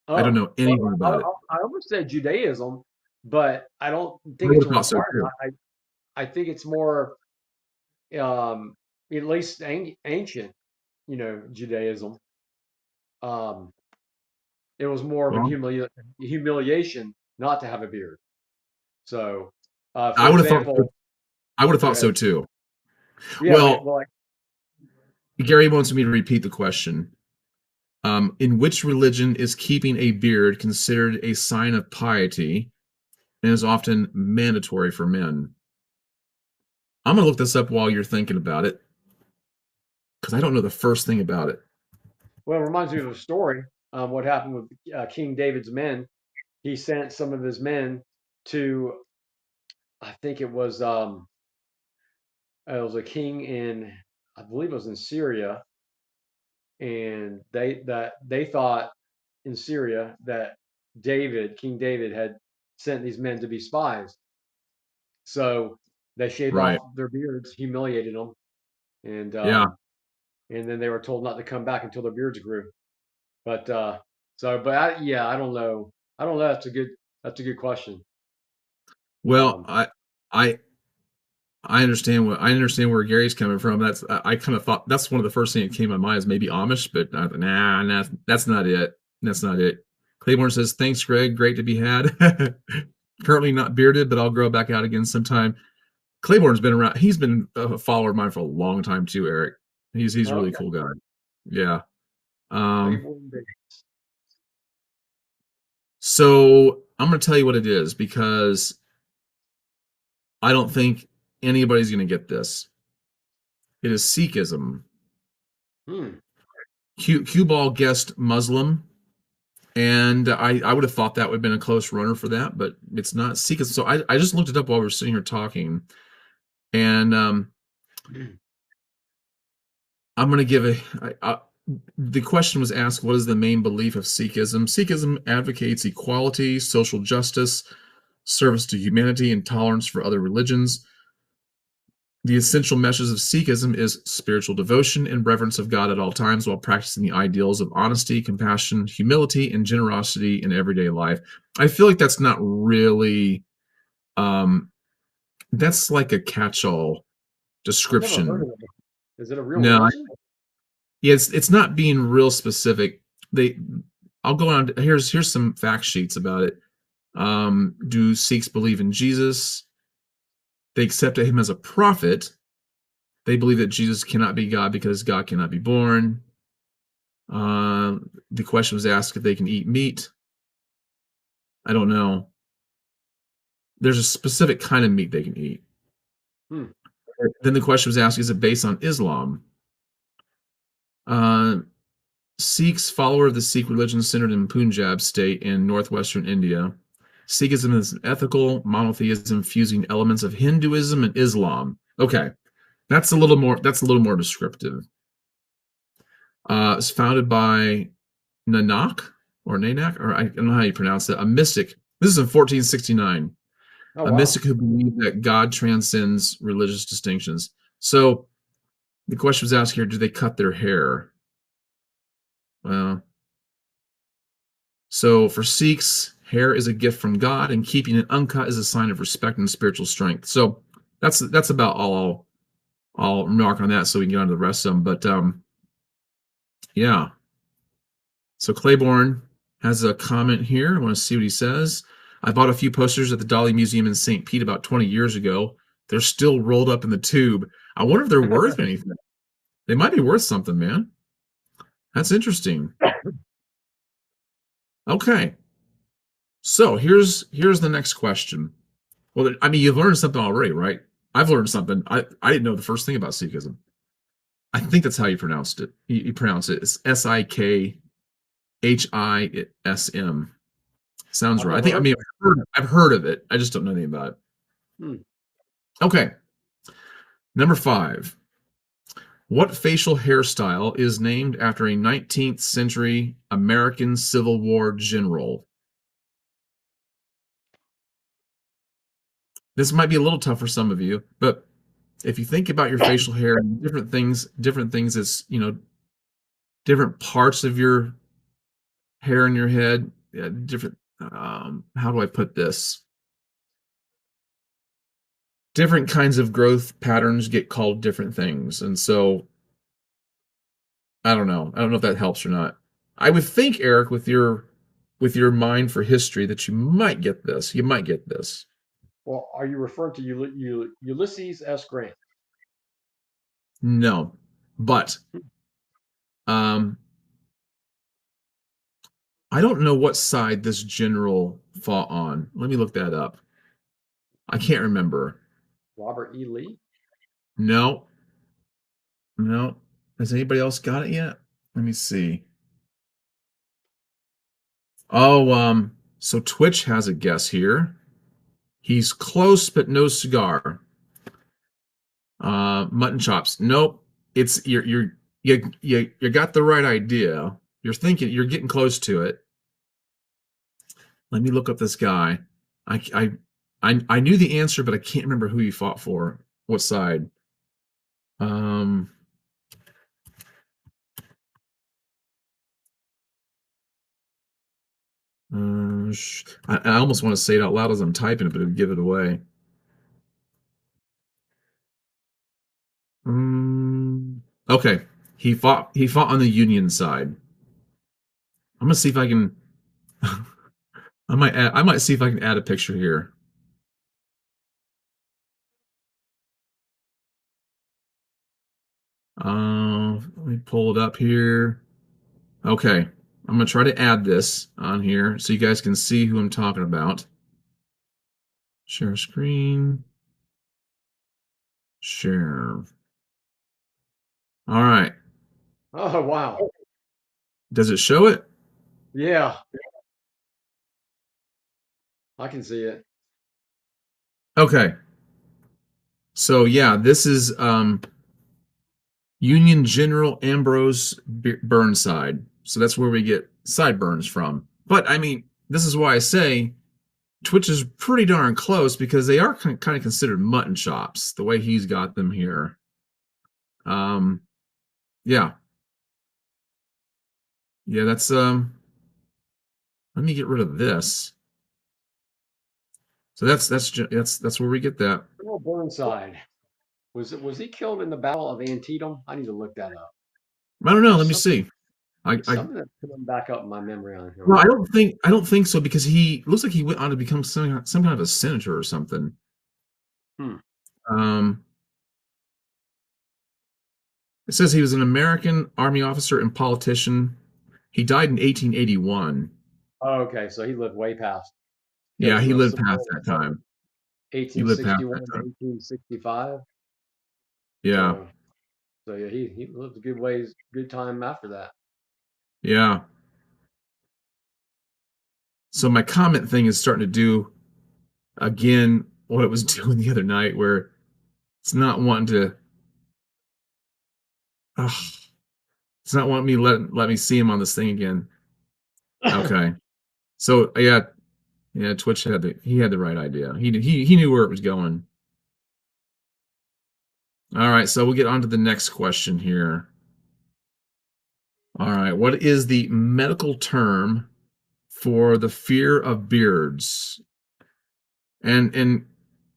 I don't Oh, know anything I, about it. I almost said Judaism, but I don't I think would it's a have thought so requirement. too. I think it's more, um, at least ancient, Judaism. Um, it was more of a Well, humiliation not to have a beard. So, I for would have thought. example, I would have go thought so ahead. too. Yeah, Well, like, Gary wants me to repeat the question. In which religion is keeping a beard considered a sign of piety and is often mandatory for men? I'm gonna look this up while you're thinking about it because I don't know the first thing about it. well, it reminds me of a story. What happened with King David's men? He sent some of his men to, I think it was a king in, I believe it was in Syria, and they thought in Syria that King David, had sent these men to be spies. So they shaved Right. off their beards, humiliated them, and Yeah. and then they were told not to come back until their beards grew. But yeah, I don't know. I don't know. That's a good question. Well, Um, I I understand where Gary's coming from. I kind of thought that's one of the first things that came to my mind is maybe Amish, but nah, that's not it. That's not it. Claiborne says, "Thanks, Greg. Great to be had. Currently not bearded, but I'll grow back out again sometime." Claiborne's been around. He's been a follower of mine for a long time too, Eric. He's a really okay. cool guy. Yeah. Um, Claiborne Bay. so I'm going to tell you what it is because I don't think anybody's going to get this. It is Sikhism. Hmm. Cue ball guessed Muslim, and I would have thought that would have been a close runner for that, but it's not Sikhism. So I just looked it up while we were sitting here talking, and I'm going to give the question was asked, what is the main belief of Sikhism? Sikhism advocates equality, social justice, service to humanity, and tolerance for other religions. The essential message of Sikhism is spiritual devotion and reverence of God at all times while practicing the ideals of honesty, compassion, humility, and generosity in everyday life. I feel like that's not really, um, that's like a catch all I've never heard description. of it. Is it a real No, religion? yeah, it's not being real specific. They, I'll go on. Here's some fact sheets about it. Do Sikhs believe in Jesus? They accepted him as a prophet. They believe that Jesus cannot be God because God cannot be born. The question was asked if they can eat meat. I don't know. There's a specific kind of meat they can eat. Hmm. Then the question was asked, is it based on Islam? Uh, Sikhs, follower of the Sikh religion centered in Punjab state in northwestern India. Sikhism is an ethical monotheism fusing elements of Hinduism and Islam. Okay, That's a little more descriptive. It's founded by Nanak or Nanak, or I don't know how you pronounce it. A mystic. This is in 1469. Oh A wow. mystic who believed that God transcends religious distinctions. So the question was asked here: do they cut their hair? Well, so for Sikhs, hair is a gift from God, and keeping it uncut is a sign of respect and spiritual strength. So that's about all I'll remark on that, so we can get on to the rest of them. But yeah. So Claiborne has a comment here. I want to see what he says. I bought a few posters at the Dolly Museum in St. Pete about 20 years ago. They're still rolled up in the tube. I wonder if they're worth anything. They might be worth something, man. That's interesting. Okay. So here's the next question. Well, I mean, you've learned something already, right? I've learned something. I didn't know the first thing about Sikhism. I think that's how you pronounced it. You pronounce it. It's Sikhism. Sounds I've right. never I heard mean, of I've heard of it. I just don't know anything about it. it. Hmm. Okay. Number 5. What facial hairstyle is named after a 19th century American Civil War general? This might be a little tough for some of you, but if you think about your facial hair, different things as different parts of your hair in your head, different. How do I put this? Different kinds of growth patterns get called different things, and so I don't know. I don't know if that helps or not. I would think, Eric, with your mind for history, that you might get this. You might get this. Well, are you referring to Ulysses S. Grant? No, but um, I don't know what side this general fought on. Let me look that up. I can't remember. Robert E. Lee? No, no. Has anybody else got it yet? Let me see. Oh, so Twitch has a guess here. He's close, but no cigar. Mutton chops. Nope. It's you got the right idea. You're thinking you're getting close to it. Let me look up this guy. I I knew the answer, but I can't remember who he fought for. What side? Um, I almost want to say it out loud as I'm typing it, but it would give it away. Okay, he fought on the Union side. I'm gonna see if I can. I might see if I can add a picture here. Let me pull it up here. Okay, I'm gonna try to add this on here so you guys can see who I'm talking about. Share screen. Share. All right. Oh, wow. Does it show it? Yeah, I can see it. Okay. So yeah, this is Union General Ambrose Burnside. So that's where we get sideburns from. But I mean, this is why I say Twitch is pretty darn close because they are kind of considered mutton chops the way he's got them here. Um, yeah, yeah. That's Let me get rid of this. So that's where we get that. Colonel Burnside. Was he killed in the Battle of Antietam? I need to look that up. I don't know. There's Let me see. I something that's coming back up in my memory on Well, him. I don't think so because he looks like he went on to become some kind of a senator or something. Hmm. Um, it says he was an American Army officer and politician. He died in 1881. Oh, okay, so he lived way past Yeah, because he the lived Civil past War that started time. He lived past that 1861 to time. 1865. Yeah, So yeah, he lived a good time after that. yeah. So my comment thing is starting to do again what it was doing the other night, where it's not wanting to. Ugh, it's not wanting me let me see him on this thing again. Okay. So yeah, Twitch he had the right idea. He knew where it was going. All right, so we'll get on to the next question here. All right, what is the medical term for the fear of beards? And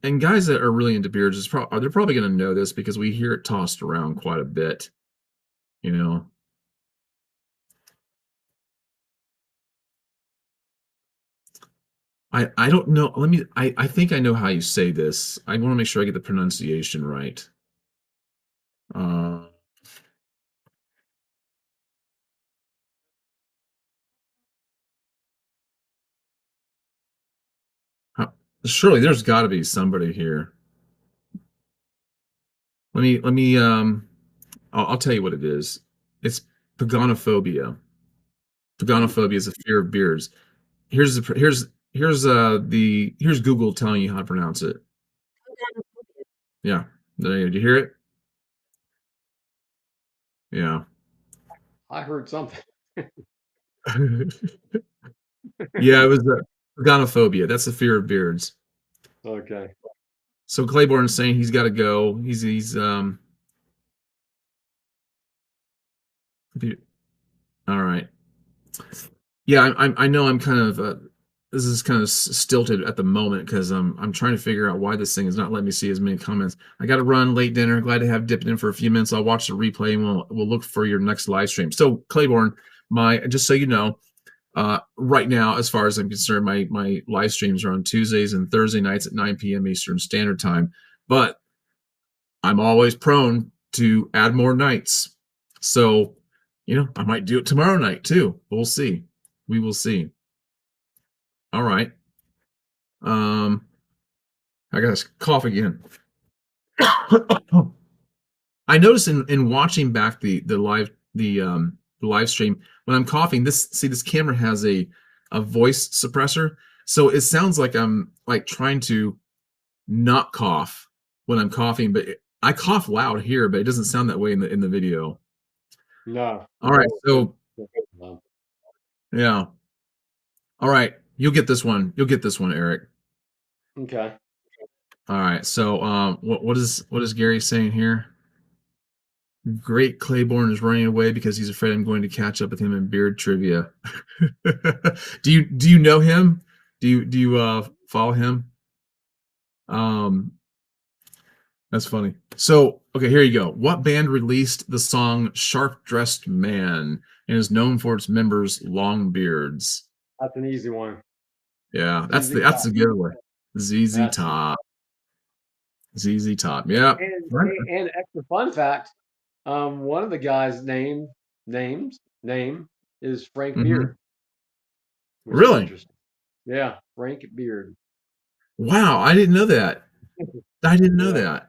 and guys that are really into beards they're probably going to know this because we hear it tossed around quite a bit. You know, I don't know. I think I know how you say this. I want to make sure I get the pronunciation right. Uh, how, Surely there's got to be somebody here. Let me I'll tell you what it is. It's pagonophobia. Hmm. Pagonophobia is a fear of beards. Here's Google telling you how to pronounce it. Yeah. Did you hear it? Yeah. I heard something. Yeah, it was pagonophobia. That's the fear of beards. Okay. So Claiborne is saying he's got to go. He's. All right. Yeah, I know I'm kind of this is kind of stilted at the moment because I'm trying to figure out why this thing is not letting me see as many comments. I got to run late dinner. Glad to have dipped in for a few minutes. I'll watch the replay and we'll look for your next live stream. So Claiborne, my just so you know, right now, as far as I'm concerned, my live streams are on Tuesdays and Thursday nights at 9 p.m. Eastern Standard Time. But I'm always prone to add more nights. So, I might do it tomorrow night too. We'll see. We will see. All right. I got to cough again. I noticed in watching back the live stream when I'm coughing, this camera has a voice suppressor, so it sounds like I'm like trying to not cough when I'm coughing, but I cough loud here, but it doesn't sound that way in the video. No. All right, so No. yeah, all right, you'll get this one. You'll get this one, Eric. Okay. All right, so what is Gary saying here? Great Claiborne is running away because he's afraid I'm going to catch up with him in beard trivia. Do you know him? Do you follow him? Um, that's funny. So okay, here you go. What band released the song "Sharp Dressed Man" and is known for its members' long beards? That's an easy one. Yeah, that's ZZ the that's Top. the good one. ZZ That's it. Top. ZZ Top. Yeah. And extra fun fact, one of the guys' name is Frank Mm-hmm. Beard, which is Really? interesting. Yeah, Frank Beard. Wow, I didn't know that. I didn't know Yeah.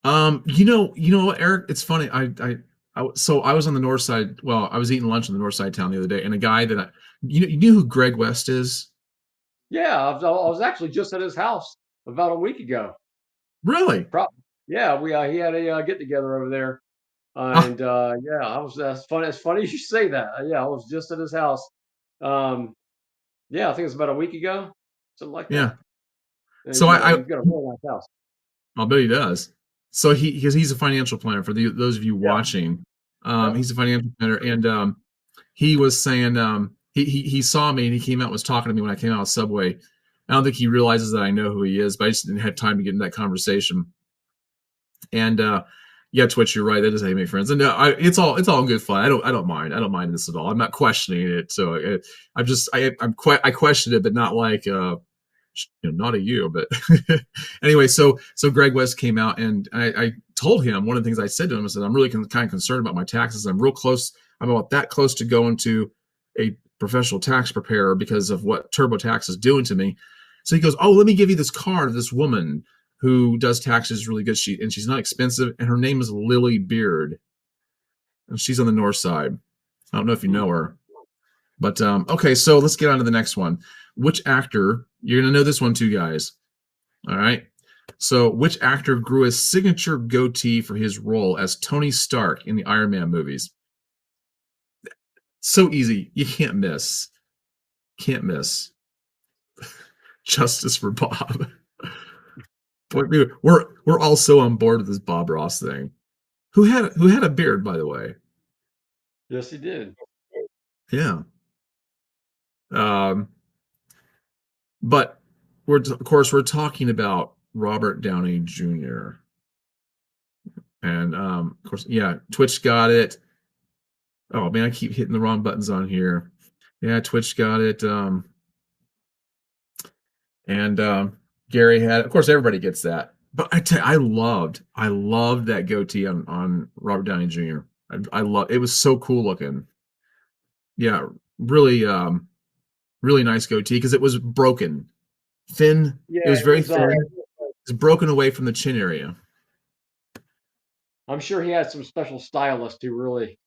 that. You know what, Eric? It's funny. So I was on the north side. Well, I was eating lunch on the north side of town the other day, and a guy you knew who Greg West is? Yeah, I was actually just at his house about a week ago. Really? Yeah, we he had a get together over there, Ah, and yeah, I was that's funny. It's funny you should say that. Yeah, I was just at his house. Um, yeah, I think it's about a week ago, something like yeah. that. So He's got a really nice house. I'll bet he does. So because he's a financial planner for those of you Yeah, watching, yeah. he's a financial planner, and he was saying he saw me and he came out and was talking to me when I came out of Subway. I don't think he realizes that I know who he is, but I just didn't have time to get in that conversation. And yeah, Twitch, you're right. That is how you make friends. And it's all good fun. I don't mind this at all. I'm not questioning it. So I question it, but not like not a you, but anyway. So Greg West came out, and I told him one of the things I said to him. I said I'm really kind of concerned about my taxes. I'm real close. I'm about that close to going to a professional tax preparer because of what TurboTax is doing to me. So he goes, "Oh, let me give you this card of this woman who does taxes really good. She's not expensive, and her name is Lily Beard, and she's on the north side. I don't know if you Hmm. know her, but okay. So let's get on to the next one. Which actor? You're gonna know this one too, guys. All right. So, which actor grew a signature goatee for his role as Tony Stark in the Iron Man movies? So easy, you can't miss. Can't miss. Justice for Bob. Boy, we're all so on board with this Bob Ross thing. Who had a beard, by the way. Yes, he did. Yeah. Um, but of course we're talking about Robert Downey Jr. And of course, yeah, Twitch got it. Oh man, I keep hitting the wrong buttons on here. Yeah, Twitch got it. And Gary had, of course, everybody gets that. But I loved that goatee on Robert Downey Jr. I love it was so cool looking. Yeah, really, really nice goatee because it was broken, thin. Yeah, It was it very was. thin. It's broken away from the chin area. I'm sure he had some special stylist who really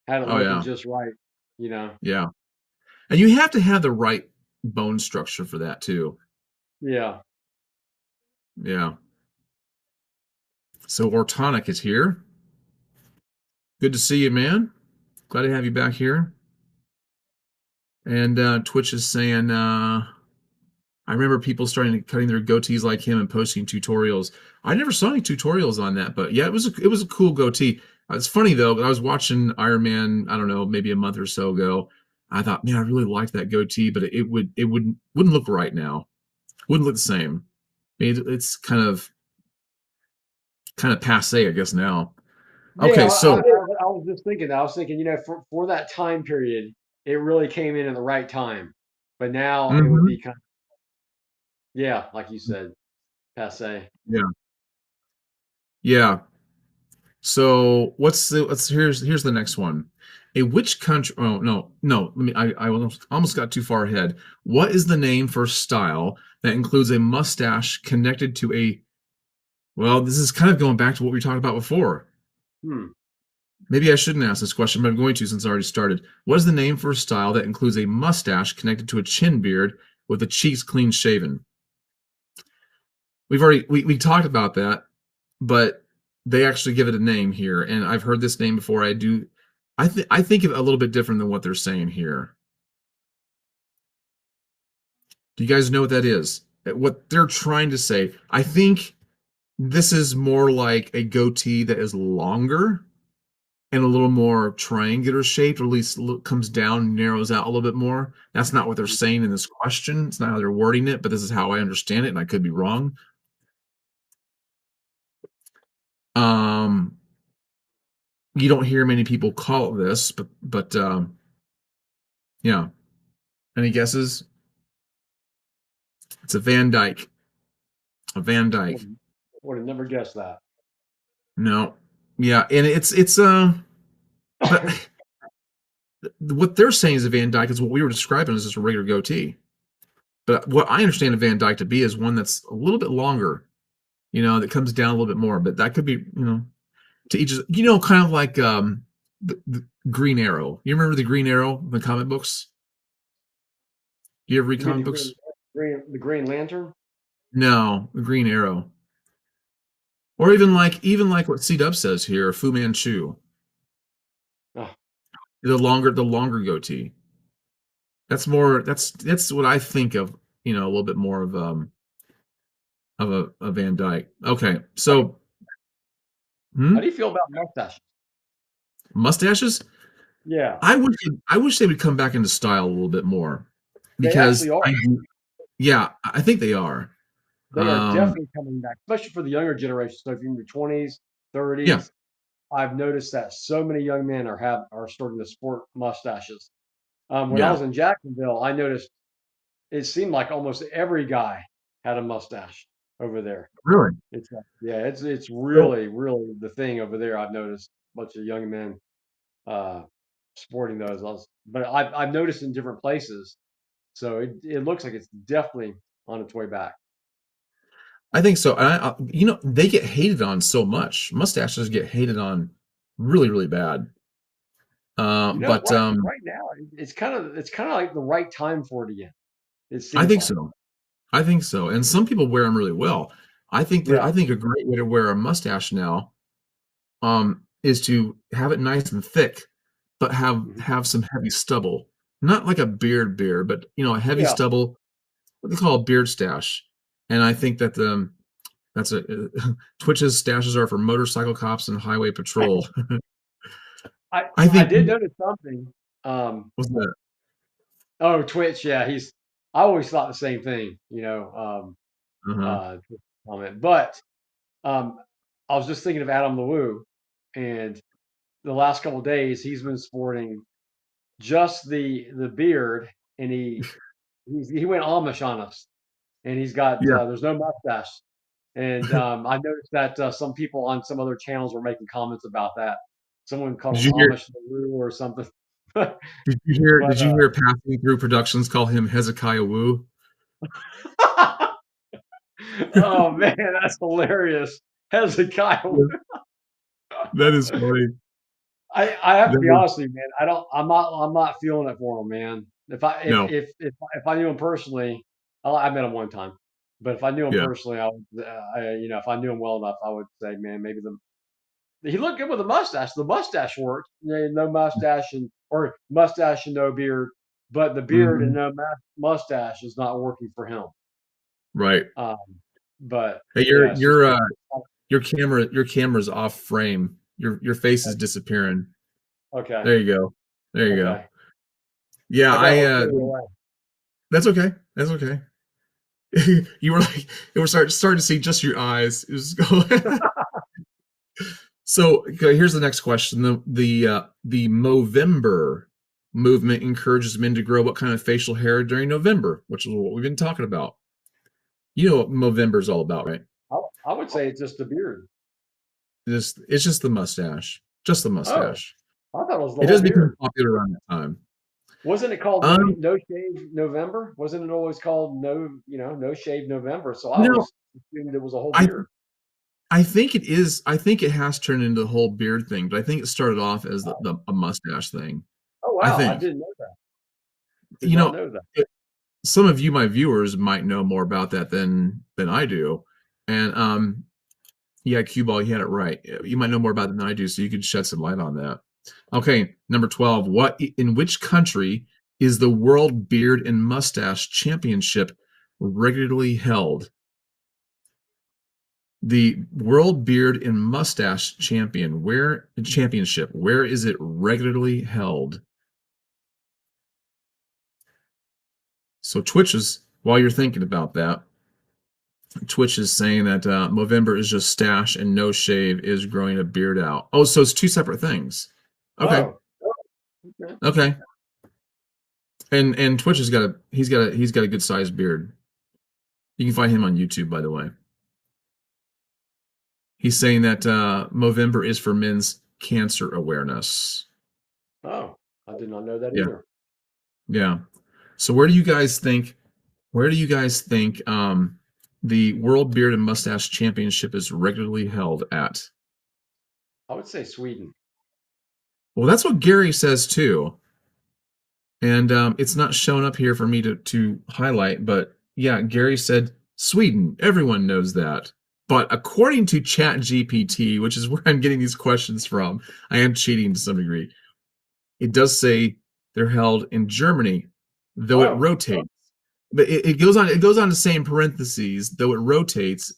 had it Oh looking yeah, just right. You know. yeah. And you have to have the right bone structure for that too. Yeah. Yeah. So Ortonic is here. Good to see you, man. Glad to have you back here. And Twitch is saying I remember people starting to cutting their goatees like him and posting tutorials. I never saw any tutorials on that, but yeah, it was a cool goatee. It's funny though, I was watching Iron Man, I don't know, maybe a month or so ago. I thought, man, I really liked that goatee, but it wouldn't look right now. Wouldn't look the same. I mean, it's kind of passe, I guess now. Yeah, Okay, so I was just thinking. I was thinking, for that time period, it really came in at the right time. But now it would mhm, be kind of, yeah, like you said, passe. yeah, yeah. So what's the let's here's the next one. A which country? Oh no. Let me. I almost got too far ahead. What is the name for style that includes a mustache connected to a? Well, this is kind of going back to what we talked about before. Hmm. Maybe I shouldn't ask this question, but I'm going to since I already started. What is the name for a style that includes a mustache connected to a chin beard with the cheeks clean shaven? We talked about that, but they actually give it a name here, and I've heard this name before. I think of it a little bit different than what they're saying here. Do you guys know what that is? What they're trying to say? I think this is more like a goatee that is longer and a little more triangular shaped, or at least comes down, narrows out a little bit more. That's not what they're saying in this question. It's not how they're wording it, but this is how I understand it, and I could be wrong. Um, you don't hear many people call it this, but yeah. Any guesses? It's a Van Dyke. A Van Dyke. Would have never guessed that. No. Yeah, and but what they're saying is a Van Dyke is what we were describing as just a regular goatee. But what I understand a Van Dyke to be is one that's a little bit longer, that comes down a little bit more. But that could be, to each, kind of like the Green Arrow. You remember the Green Arrow, the comic books? Do you ever read You mean comic books? The Green Lantern? No, the Green Arrow. Or even like what C Dub says here, Fu Manchu. Oh, The longer goatee. That's what I think of, a little bit more of a Van Dyke. Okay, how do you, so hmm? how do you feel about mustaches? Mustaches. Yeah, I wish they would come back into style a little bit more they actually because are. yeah, I think they are. They are Um, definitely coming back, especially for the younger generation. So if you're in your 20s, yeah, 30s, I've noticed that so many young men are starting to sport mustaches. When I yeah, was in Jacksonville, I noticed it seemed like almost every guy had a mustache over there. really. It's So really the thing over there. I've noticed a bunch of young men uh, sporting those. But I've noticed in different places, so it looks like it's definitely on its way back. I think so. And they get hated on so much. Mustaches get hated on really, really bad. But Right now it's kind of like the right time for it again. It I seems think like. so. I think so. And some people wear them really well. I Yeah. think a great way to wear a mustache now is to have it nice and thick, but have Mhm. have some heavy stubble. Not like a beard, but a heavy Yeah. stubble, what they call a beard stash. And I think that that's a Twitch's stashes are for motorcycle cops and highway patrol. I I I think did notice something. was that Oh, Twitch, yeah, I always thought the same thing, uh-huh. comment. But um I was just thinking of Adam LeWoo, and the last couple of days he's been sporting just the beard, and he went Amish on us, and he's got Yeah. there's no mustache. And I noticed that some people on some other channels were making comments about that. Someone called Did him you hear Amish LeWoo or something. But did you hear Passing Through Productions call him Hezekiah Wu? oh man, that's hilarious. Hezekiah. Yeah, that is funny. I have to That be is honest with you, man. I'm not feeling it for him, man. If I no. if I knew him personally, I met him one time. But if I knew him Yeah. personally, if I knew him well enough, I would say, man, maybe he looked good with a mustache. The mustache worked. No mustache or mustache and no beard, but the beard and Mhm. no mustache is not working for him. Right. Um, but Hey, yeah, it's just your camera's off frame. Your face is disappearing. okay. There you go. There you go. Okay. Yeah, I got a little carried away. that's okay. That's okay. You were like you were starting to see just your eyes. It was so okay, here's the next question. The Movember movement encourages men to grow what kind of facial hair during November, which is what we've been talking about. You know what Movember is all about, right? I would say it's just a beard. It's just the mustache. Just the Oh, mustache. I thought it was the It whole does become beard. popular around that time. Wasn't it called Um, No Shave November? Wasn't it always called No Shave November? So I you know, always assumed it was a whole I beard. I think it is. I think it has turned into the whole beard thing, but I think it started off as Oh, a mustache thing. oh I wow, I think. didn't know that. Did You not know, know that. it, some of you, my viewers, might know more about that than I do. And yeah, cue ball, you had it right. You might know more about it than I do, so you could shed some light on that. Okay, number 12. In which country is the World Beard and Mustache Championship regularly held? The World Beard and Mustache Championship, where is it regularly held? So Twitch is, while you're thinking about that, Twitch is saying that Movember is just stash and no shave is growing a beard out. Oh, so it's two separate things. Okay. Oh, okay. Okay. And Twitch has got a good sized beard. You can find him on YouTube, by the way. He's saying that Movember is for men's cancer awareness. Oh, I did not know that Yeah. either. Yeah. So where do you guys think the World Beard and Mustache Championship is regularly held at? I would say Sweden. Well, that's what Gary says too. And it's not showing up here for me to highlight, but yeah, Gary said Sweden. Everyone knows that. But according to ChatGPT, which is where I'm getting these questions from, I am cheating to some degree. It does say they're held in Germany, though it Oh, rotates. But it goes on to say in parentheses, though it rotates,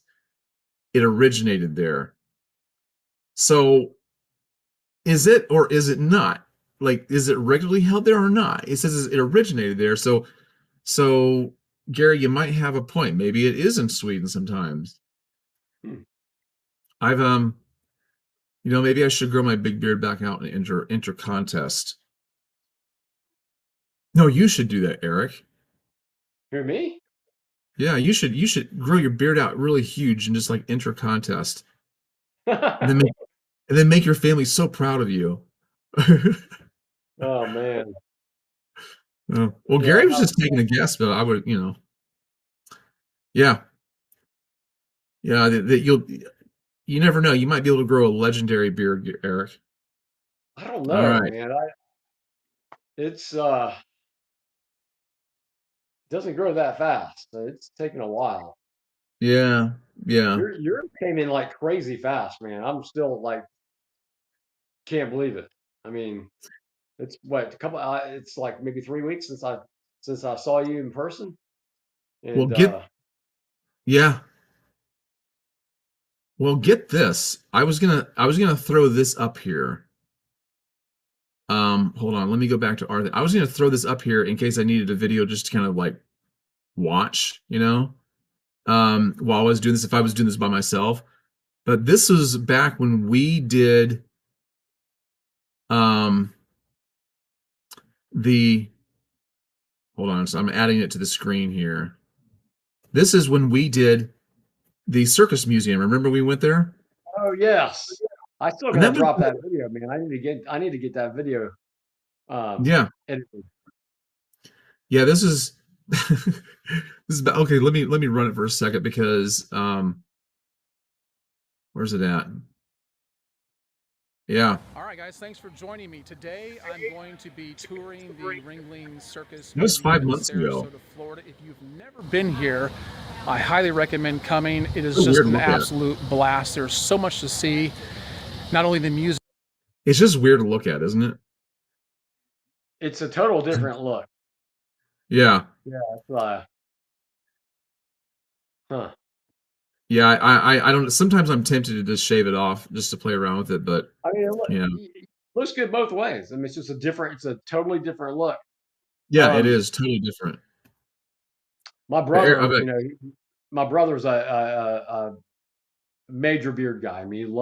it originated there. So is it or is it not? Like, is it regularly held there or not? It says it originated there. So Gary, you might have a point. Maybe it is in Sweden sometimes. hmm. I've maybe I should grow my big beard back out and enter contest. No, you should do that, Eric. Hear me? Yeah, you should grow your beard out really huge and just like enter contest. And then make your family so proud of you. Oh man. Well, Yeah. Gary was just taking a guess, but I would, yeah, yeah, that you never know. You might be able to grow a legendary beard, Eric. I don't All know, right. man. It's doesn't grow that fast. So it's taking a while. Yeah, yeah. Yours came in like crazy fast, man. I'm still like can't believe it. I mean, it's what a couple. It's like maybe 3 weeks since I saw you in person, Well, and yeah. Well, get this. I was gonna throw this up here. Hold on. Let me go back to our thing. I was gonna throw this up here in case I needed a video just to kind of like watch, while I was doing this, if I was doing this by myself. But this was back when we did um the hold on, so I'm adding it to the screen here. This is when we did the circus museum. Remember we went there? oh yes, I still And gotta that was drop that video, man. I need to get that video yeah. edited. Yeah, this is this is about, okay, let me run it for a second because where's it at? Yeah. All right, guys, thanks for joining me. Today, I'm going to be touring the Ringling Circus That was Museum 5 in months ago. Sarasota, Florida. If you've never been here, I highly recommend coming. It is It's weird just to an look at. absolute blast. There's so much to see. Not only the music. It's just weird to look at, isn't it? It's a total different look. Yeah. Yeah, it's Huh. Yeah, I don't. Sometimes I'm tempted to just shave it off just to play around with it, but I mean, yeah, it looks good both ways. I mean, it's a totally different look. yeah, it Um, is totally different. my I brother, bet. my brother's a major beard guy. I mean,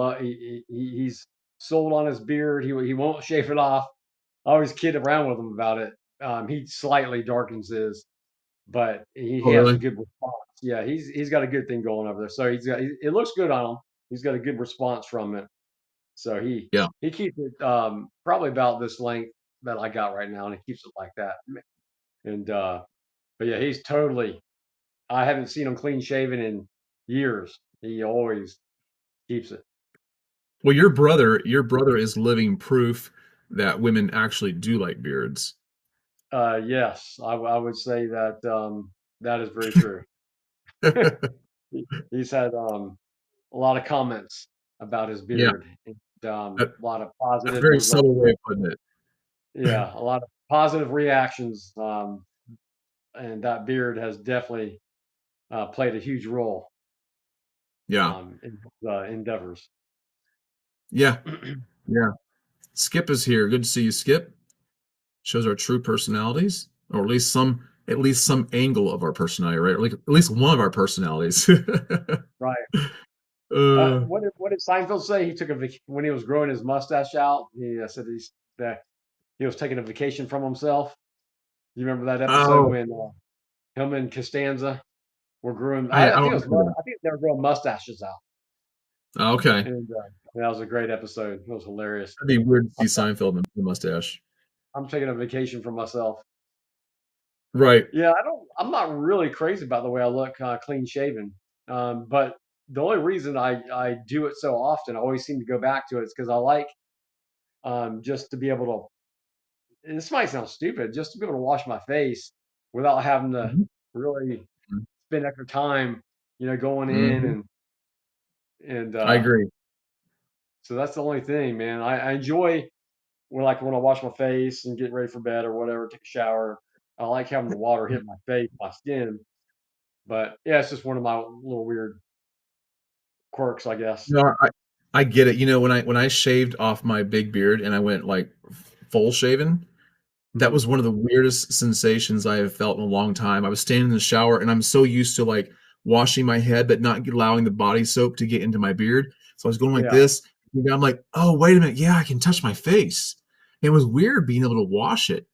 he's sold on his beard. He won't shave it off. I always kid around with him about it. He slightly darkens his, but he Oh, has a really? good response. Yeah, he's got a good thing going over there. So it looks good on him. He's got a good response from it. So Yeah. he keeps it probably about this length that I got right now, and he keeps it like that. And but yeah, he's totally. I haven't seen him clean shaven in years. He always keeps it. Well, your brother is living proof that women actually do like beards. Yes, I would say that that is very true. He's had a lot of comments about his Yeah, beard, and a, a lot of a positive very results. subtle way of putting it. Yeah, a lot of positive reactions, and that beard has definitely played a huge role Yeah, in his endeavors. yeah, yeah. Skip is here. Good to see you, Skip. Shows our true personalities, or at least some angle of our personality, right? Or like at least one of our personalities. Right. uh, What did Seinfeld say? He took when he was growing his mustache out. He said that he was taking a vacation from himself. You remember that episode oh, when him and Costanza were growing? I I think don't it was. remember I think they were growing mustaches out, that. Okay, and that was a great episode. It was hilarious. that'd be weird to I'm, see Seinfeld in the mustache. I'm taking a vacation from myself. Right. Yeah, I'm not really crazy about the way I look, clean shaven. But the only reason I do it so often, I always seem to go back to it, is because I like just to be able to. And this might sound stupid, just to be able to wash my face without having to Mhm. really spend extra time, going in Mhm. and I agree. so that's the only thing, man. I enjoy when I wash my face and get ready for bed or whatever, take a shower. I like having the water hit my face, my skin. But yeah, it's just one of my little weird quirks, I guess. No, I get it. You know, when I shaved off my big beard and I went like full shaven, that Hmm. was one of the weirdest sensations I have felt in a long time. I was standing in the shower and I'm so used to like washing my head, but not allowing the body soap to get into my beard. So I was going like Yeah. this. And I'm like, oh, wait a minute. Yeah, I can touch my face. It was weird being able to wash it.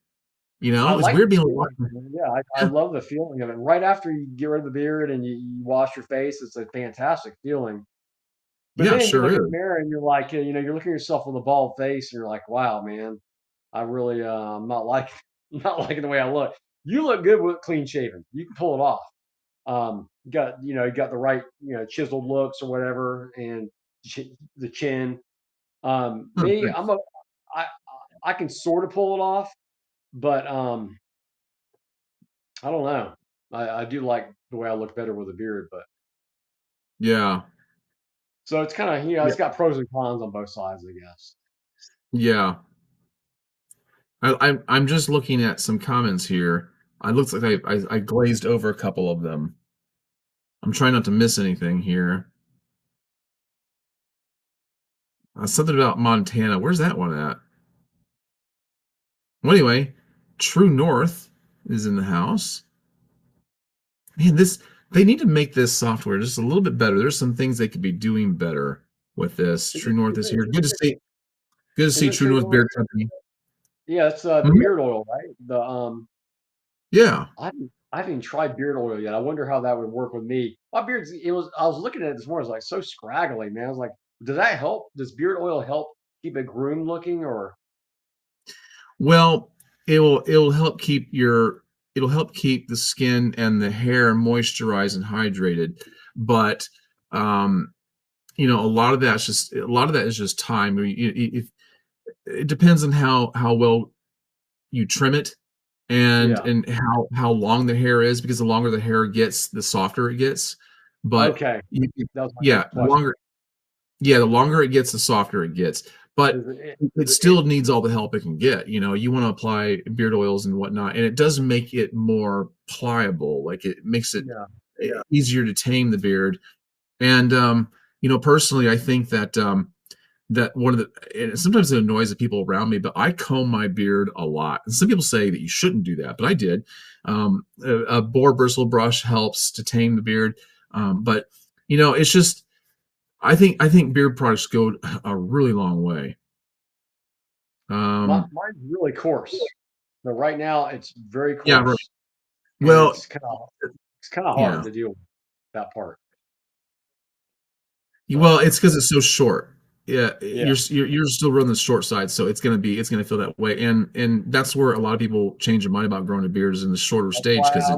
You know, I it was like weird the being able to wash feeling. it. Man. Yeah, I Yeah, love the feeling of it. Right after you get rid of the beard and you wash your face, it's a fantastic feeling. But yeah, then you sure look in the is. mirror and you're like, you're looking at yourself with a bald face and you're like, wow, man, I really, I'm not like, not liking the way I look. You look good with clean shaven. You can pull it off. You got the right, chiseled looks or whatever, and the chin. Oh, Me, thanks. I, I can sort of pull it off, but I don't know. I do like the way I look better with a beard, but Yeah. so it's kind of, Yeah. it's got pros and cons on both sides, I guess. Yeah. I'm just looking at some comments here. It looks like I glazed over a couple of them. I'm trying not to miss anything here. Something about Montana. Where's that one at? Well, anyway, True North is in the house. Man, they need to make this software just a little bit better. There's some things they could be doing better with this. Is True North is here. Good to see. Good to is see it True True North North? Beard Company. Yeah, it's the Mhm. beard oil, right? Yeah. I haven't even tried beard oil yet. I wonder how that would work with me. My beard's I was looking at it this morning, it's like so scraggly, man. I was like, does that help? Does beard oil help keep it groomed looking or Well, it'll help keep the skin and the hair moisturized and hydrated. But um, a lot of that is just time. I mean, it depends on how well you trim it yeah. and how long the hair is, because the longer the hair gets, the softer it gets. But Okay. you, That was my yeah, next question. the longer it gets, the softer it gets. But Is it, it it, still needs all the help it can get. You know, you want to apply beard oils and whatnot, and it does make it more pliable. Like it makes it, yeah. easier to tame the beard. And personally, I think that that one of the and sometimes it annoys the people around me, but I comb my beard a lot. And some people say that you shouldn't do that, but I did. A boar bristle brush helps to tame the beard, but it's just I think beard products go a really long way. Um, Mine's really coarse. So right now it's very yeah, right. coarse, and Well, it's kind of hard yeah. to deal with that part. But Well, it's because it's so short. Yeah, yeah, you're still running the short side, so it's gonna feel that way, and that's where a lot of people change their mind about growing a beard is in the shorter that's stage why because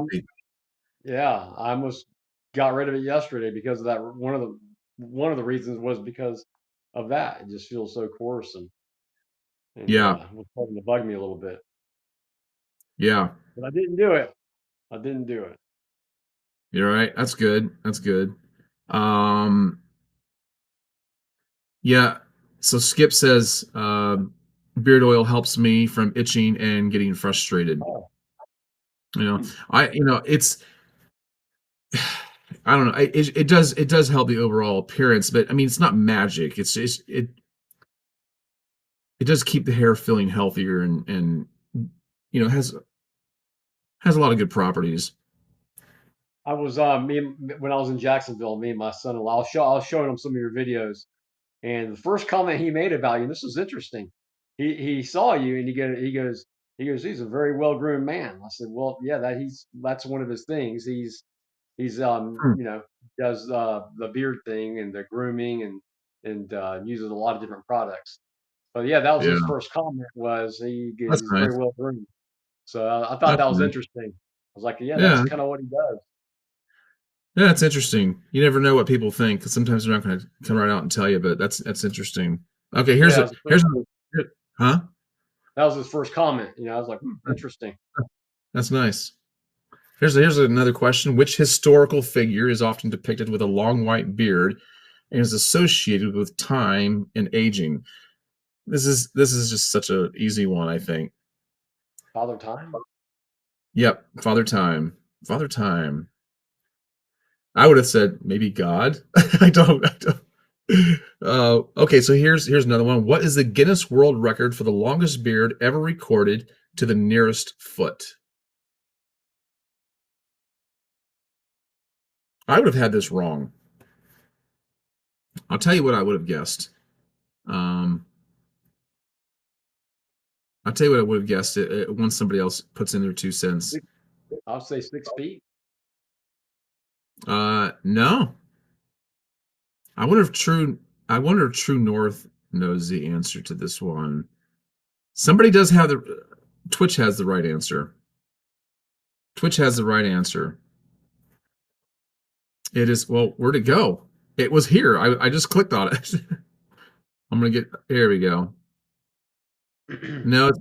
I almost got rid of it yesterday because of that. One of the reasons was because of that. It just feels so coarse and yeah, was starting to bug me a little bit. yeah, But I didn't do it. I didn't do it. you're right. That's good. That's good. Um, yeah. So Skip says beard oil helps me from itching and getting frustrated. Oh, It's I don't know. It does help the overall appearance, but I mean it's not magic. It does keep the hair feeling healthier and has a lot of good properties. I was when I was in Jacksonville, me and my son-in-law. I was showing him some of your videos, and the first comment he made about you, and this was interesting. He saw you and he goes, he's a very well-groomed man. I said, well, yeah, that's one of his things. He's Hmm. does the beard thing and the grooming and uses a lot of different products. But yeah, that was Yeah, his first comment was that's he's very nice. well groomed. So I thought That's that was nice. interesting. I was like, yeah, that's Yeah, kind of what he does. yeah, it's interesting. You never know what people think because sometimes they're not going to come right out and tell you. But that's interesting. Okay, Yeah, that was, huh? that was his first comment. I was like, interesting. That's nice. Here's another question. Which historical figure is often depicted with a long white beard and is associated with time and aging? This is just such an easy one, I think. Father Time? Yep, Father Time. Father Time. I would have said maybe God. I don't. Okay, so here's another one. What is the Guinness World Record for the longest beard ever recorded to the nearest foot? I would have had this wrong. I'll tell you what I would have guessed. Um, I'll tell you what I would have guessed it once somebody else puts in their 2 cents. Six, I'll say 6 feet. No. I wonder if True. I wonder if True North knows the answer to this one. Somebody does have the. Twitch has the right answer. Twitch has the right answer. It is, well, where'd it go? It was here. I just clicked on it. I'm gonna get Here we go. No,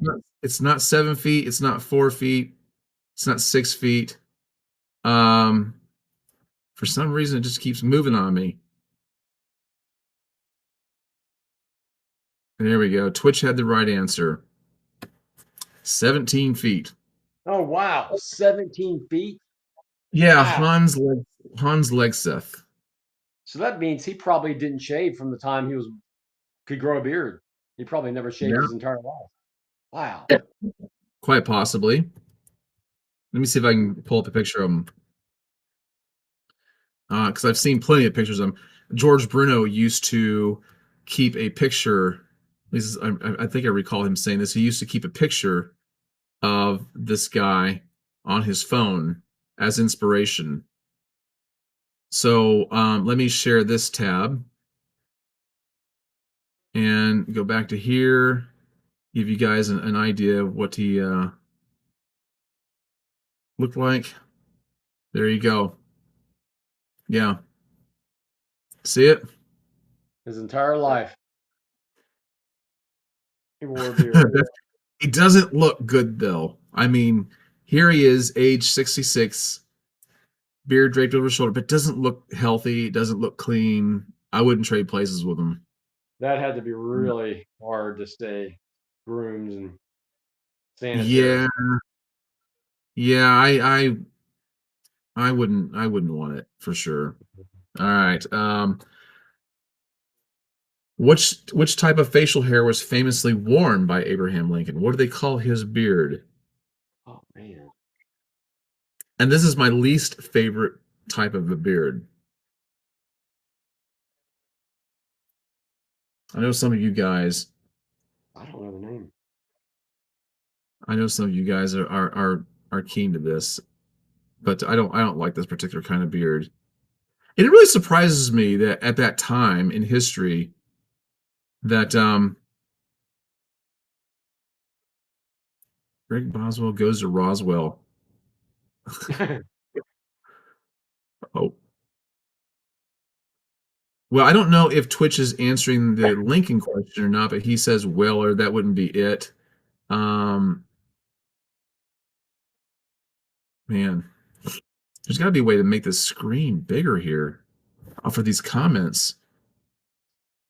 it's not 7 feet, it's not 4 feet, it's not 6 feet. Um for some reason it just keeps moving on me. And there we go. Twitch had the right answer. 17 feet. Oh, wow. 17 feet? Yeah, Wow. Hans Legseth. So that means he probably didn't shave from the time could grow a beard. He probably never shaved Yeah, his entire life. Wow. quite possibly. Let me see if I can pull up a picture of him. Because I've seen plenty of pictures of him. George Bruno used to keep a picture. At least I think I recall him saying this. He used to keep a picture of this guy on his phone as inspiration. So let me share this tab and go back to here. Give you guys an idea of what he looked like. There you go. Yeah, see it? His entire life, he wore a beard. He doesn't look good though. I mean, here he is, age 66, beard draped over his shoulder, but doesn't look healthy, doesn't look clean. I wouldn't trade places with him. That had to be really hard to stay groomed and Yeah, sanitary. yeah. I wouldn't want it for sure. All right. Which type of facial hair was famously worn by Abraham Lincoln? What do they call his beard? Oh man, And this is my least favorite type of a beard. I know some of you guys. I don't know the name. I know some of you guys are keen to this, but I don't like this particular kind of beard. And it really surprises me that at that time in history that Greg Boswell goes to Roswell. Oh, well, I don't know if Twitch is answering the Lincoln question or not, but he says Weller. That wouldn't be it. Um, Man, there's got to be a way to make this screen bigger here for these comments.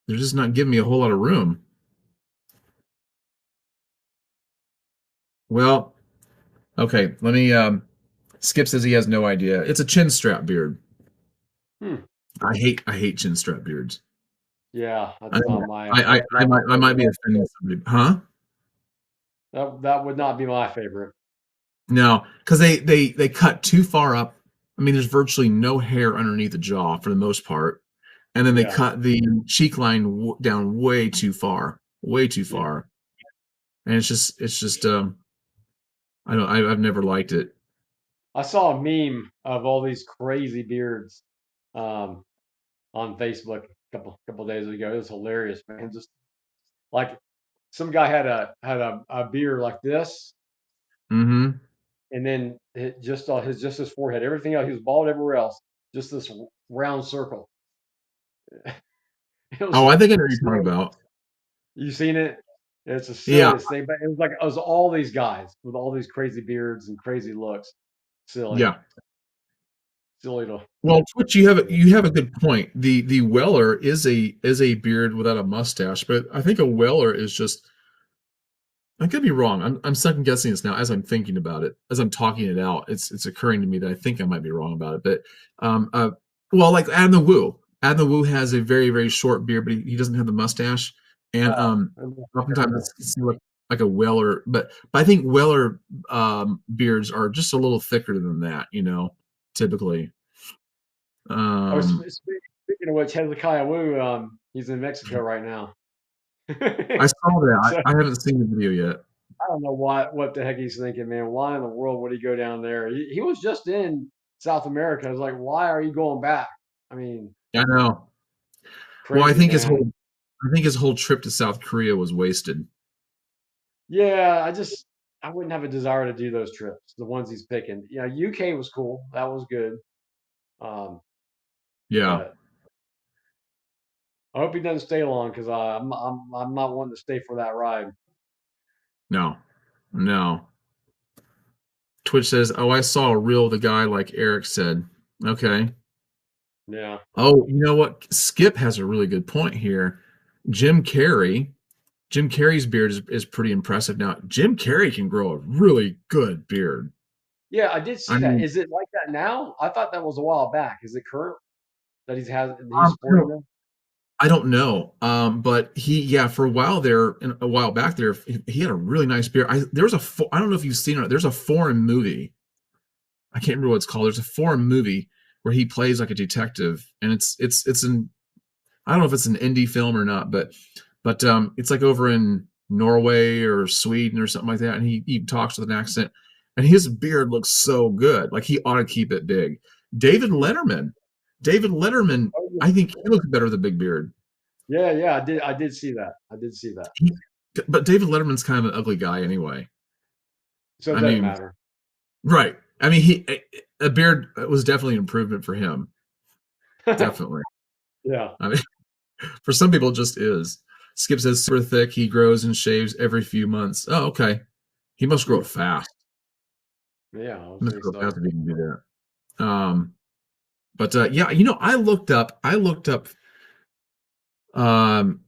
They're just not giving me a whole lot of room. Well, okay. Let me. Skip says he has no idea. It's a chin strap beard. Hmm. I hate chin strap beards. Yeah, I that's not my. I might be offending somebody, huh? That would not be my favorite. No, because they cut too far up. I mean, there's virtually no hair underneath the jaw for the most part, and then they Yeah. cut the cheek line down way too Yeah. far, and it's just I've never liked it. I saw a meme of all these crazy beards um, on Facebook a couple days ago. It was hilarious, man. Just like some guy had a beard like this, Mm-hmm. and then just his forehead. Everything else, he was bald everywhere else. Just this round circle. It Oh, was I think I know what you're talking silly. about. You seen it? It's the Yeah, silliest thing, but it was all these guys with all these crazy beards and crazy looks. Silly, yeah. silly to. Well, Twitch, you have a good point. The Weller is a beard without a mustache, but I think a Weller is just I could be wrong. I'm second guessing this now as I'm thinking about it, as I'm talking it out. It's occurring to me that I think I might be wrong about it. But um uh well, like Adam the Woo. Adam the Woo has a very, very short beard, but he doesn't have the mustache. And Yeah, oftentimes terrible. it's like a Weller, but I think Weller beards are just a little thicker than that, typically. Oh, Um speaking of which, Hezekiah Wu, he's in Mexico right now. I saw that. So I haven't seen the video yet. I don't know what the heck he's thinking, man. Why in the world would he go down there? He was just in South America. I was like, why are you going back? I mean, I know. Well, crazy man. I think his whole trip to South Korea was wasted. Yeah, I wouldn't have a desire to do those trips, the ones he's picking. Yeah, UK was cool. That was good. Um, Yeah. but I hope he doesn't stay long because I'm not wanting to stay for that ride. No. No. Twitch says, "Oh, I saw a reel of the guy like Eric said." Okay. Yeah. Oh, you know what? Skip has a really good point here. Jim Carrey, Jim Carrey's beard is pretty impressive. Now, Jim Carrey can grow a really good beard. Yeah, I did I see that. mean, Is it like that now? I thought that was a while back. Is it current that he's um, I sporting don't, them? I don't know. But yeah, for a while there, a while back there, he had a really nice beard. I don't know if you've seen it. There's a foreign movie. I can't remember what it's called. There's a foreign movie where he plays like a detective, and it's an I don't know if it's an indie film or not, but it's like over in Norway or Sweden or something like that, and he talks with an accent, and his beard looks so good. Like he ought to keep it big. David Letterman, David Letterman, Oh, I think he looks better with a big beard. yeah, yeah. I did see that. I did see that. He, but David Letterman's kind of an ugly guy anyway. So it I doesn't mean, matter. right? I mean, a beard was definitely an improvement for him. Definitely. Yeah. I mean, for some people, it just is. Skip says super thick. He grows and shaves every few months. Oh, okay. He must grow Hmm. it fast. Yeah, I would He must say grow so. fast if he can do that. But yeah, I looked up um,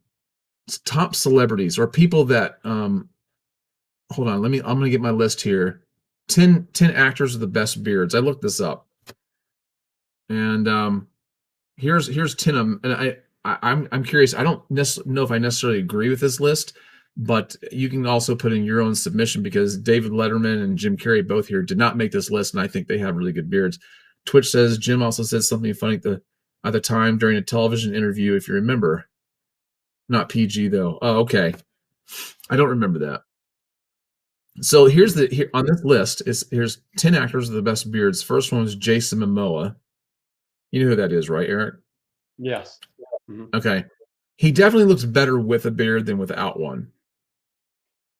top celebrities or people that hold on, I'm gonna get my list here. 10 actors with the best beards. I looked this up. And here's 10 of them. And I'm curious. I don't know if I necessarily agree with this list, but you can also put in your own submission because David Letterman and Jim Carrey both here did not make this list, and I think they have really good beards. Twitch says Jim also said something funny at the time during a television interview, if you remember. Not PG though. Oh, okay. I don't remember that. So here on this list here's 10 actors with the best beards. First one was Jason Momoa. You know who that is, right, Eric? Yes. Mhm. Okay. He definitely looks better with a beard than without one.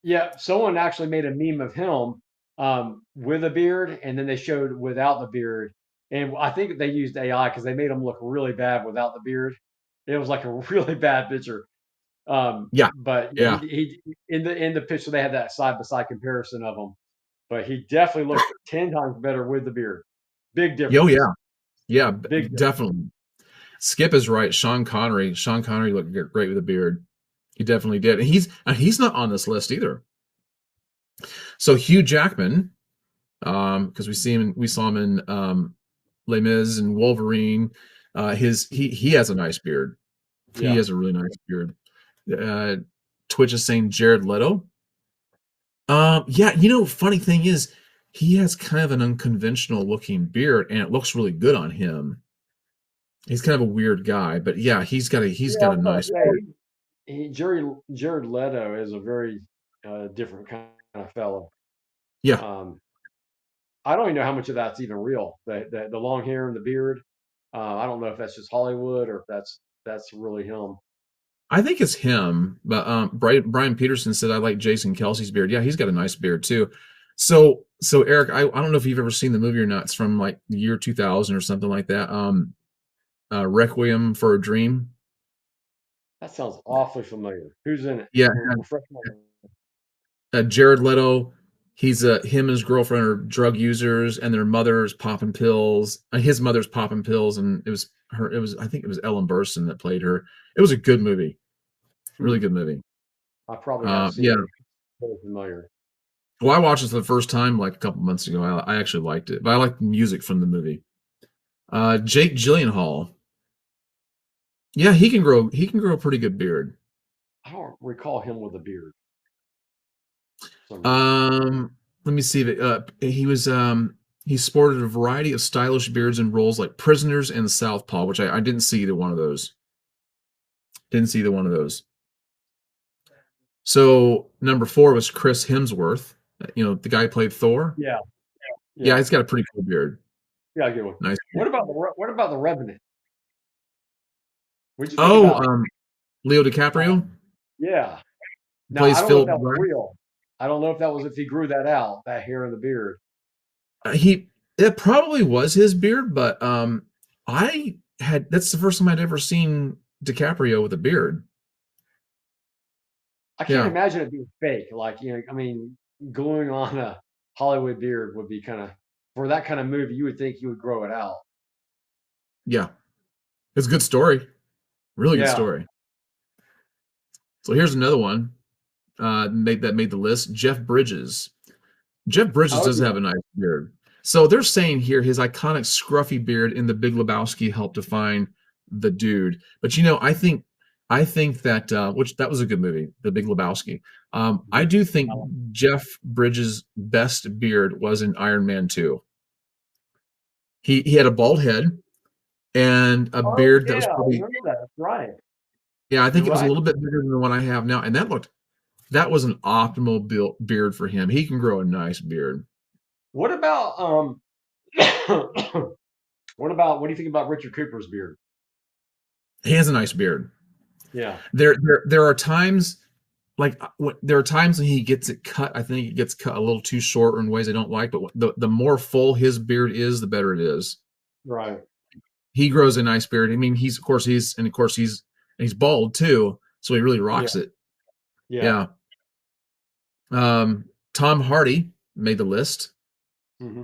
Yeah, someone actually made a meme of him with a beard, and then they showed without the beard. And I think they used AI because they made him look really bad without the beard. It was like a really bad picture. Yeah. But Yeah. he in the picture they had that side by side comparison of him. But he definitely looked 10 times better with the beard. Big Oh difference. yeah. Yeah, Big difference. definitely. Skip is right. Sean Connery. Sean Connery looked great with a beard. He definitely did. And he's not on this list either. So Hugh Jackman, because we saw him in Les Mis and Wolverine. He has a nice beard. He Yeah. has a really nice beard. Twitch is saying Jared Leto. Yeah, funny thing is, he has kind of an unconventional looking beard, and it looks really good on him. He's kind of a weird guy, but yeah, he's Yeah, got a but nice yeah, beard. Jared Leto is a very different kind of fellow. Yeah, Um, I don't even know how much of that's even real. The long hair and the beard. I don't know if that's just Hollywood or if that's really him. I think it's him. But Brian Peterson said I like Jason Kelsey's beard. Yeah, he's got a nice beard too. So Eric, I don't know if you've ever seen the movie or not. It's from like the year 2000 or something like that. Requiem for a Dream. That sounds awfully familiar. Who's in it? Yeah, Refresh my memory. Jared Leto. He's him and his girlfriend are drug users, and their mother's popping pills. His mother's popping pills, and it was her. It was I think it was Ellen Burstyn that played her. It was a good movie, really Hmm. good movie. I probably have seen Yeah. it. Very familiar. Well, I watched it for the first time like a couple months ago. I actually liked it, but I liked the music from the movie. Jake Gyllenhaal. Yeah, he can grow. He can grow a pretty good beard. I don't recall him with a beard for some reason. Um, Let me see that he sported a variety of stylish beards in roles like Prisoners and Southpaw, which I didn't see either one of those. Didn't see either one of those. So number 4 was Chris Hemsworth. The guy who played Thor. Yeah, Yeah, yeah, he's got a pretty cool beard. yeah. Good one. Nice beard. What about the Revenant? What'd you think Oh, about? Leo Uh, DiCaprio yeah. Now I plays don't know if Philip that was Glass. real. I don't know if that was if he grew that out, that hair and the beard. He It probably was his beard, but that's the first time I'd ever seen DiCaprio with a beard. I can't Yeah, imagine it being fake. Like, I mean, gluing on a Hollywood beard would be kind of, for that kind of movie, you would think you would grow it out. yeah. It's a good story. Really good Yeah. story. So here's another one that made the list. Jeff Bridges. Jeff Bridges Oh, does yeah. have a nice beard. So they're saying here his iconic scruffy beard in The Big Lebowski helped define the dude. But I think that which that was a good movie, The Big Lebowski. I Mhm. do think Jeff Bridges' best beard was in Iron Man 2. He had a bald head and a Oh, beard that yeah. was I probably, remember that. That's right. yeah, I You're think it was a right. little bit bigger than the one I have now, and that was an optimal beard for him. He can grow a nice beard. What about, what do you think about Richard Cooper's beard? He has a nice beard. Yeah. There are times there are times when he gets it cut. I think it gets cut a little too short or in ways I don't like. But the more full his beard is, the better it is. Right. He grows a nice beard. I mean, he's bald too, so he really Yeah. rocks it. Yeah. Yeah. Tom Hardy made the list. Hmm.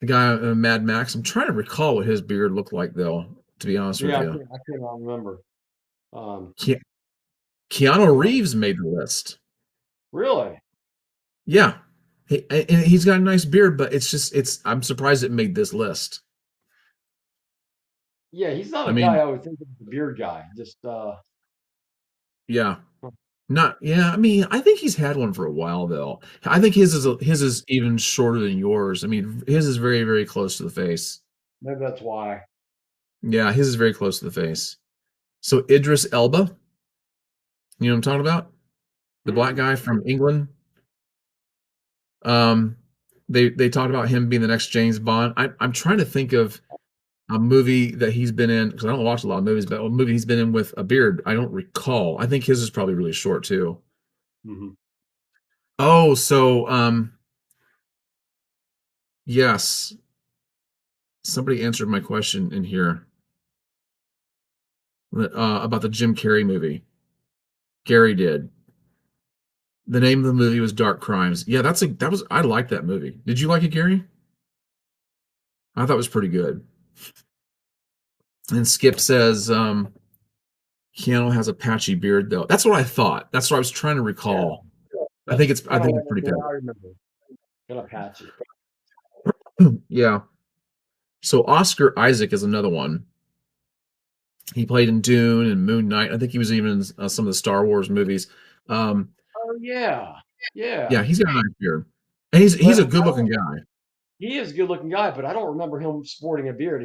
The guy Mad Max. I'm trying to recall what his beard looked like, though. To be honest with Yeah. you, I can't remember. Um, Keanu uh, Reeves made the list. really? Yeah, and he's got a nice beard, but it's just I'm surprised it made this list. Yeah, he's not I a guy mean, I would think of as a beard guy. Just yeah, not yeah. I mean, I think he's had one for a while though. I think his is even shorter than yours. I mean, his is very very close to the face. maybe that's why. Yeah, his is very close to the face. So Idris Elba, you know what I'm talking about? The black Mm. guy from England. Um, they talked about him being the next James Bond. I'm trying to think of a movie that he's been in because I don't watch a lot of movies, but a movie he's been in with a beard. I don't recall. I think his is probably really short too. Hmm. Oh, so yes, somebody answered my question in here about the Jim Carrey movie. Gary did. The name of the movie was Dark Crimes. Yeah, that was I liked that movie. Did you like it, Gary? I thought it was pretty good. And Skip says Keanu has a patchy beard though. That's what I thought. That's what I was trying to Yeah, recall. that's I kind of think what it's pretty bad. I remember. Kind of patchy. Yeah. So Oscar Isaac is another one. He played in Dune and Moon Knight. I think he was even in some of the Star Wars movies. Um, Oh yeah, yeah. yeah, he's got a nice beard. And he's But a good looking guy. he is a good looking guy, but I don't remember him sporting a beard.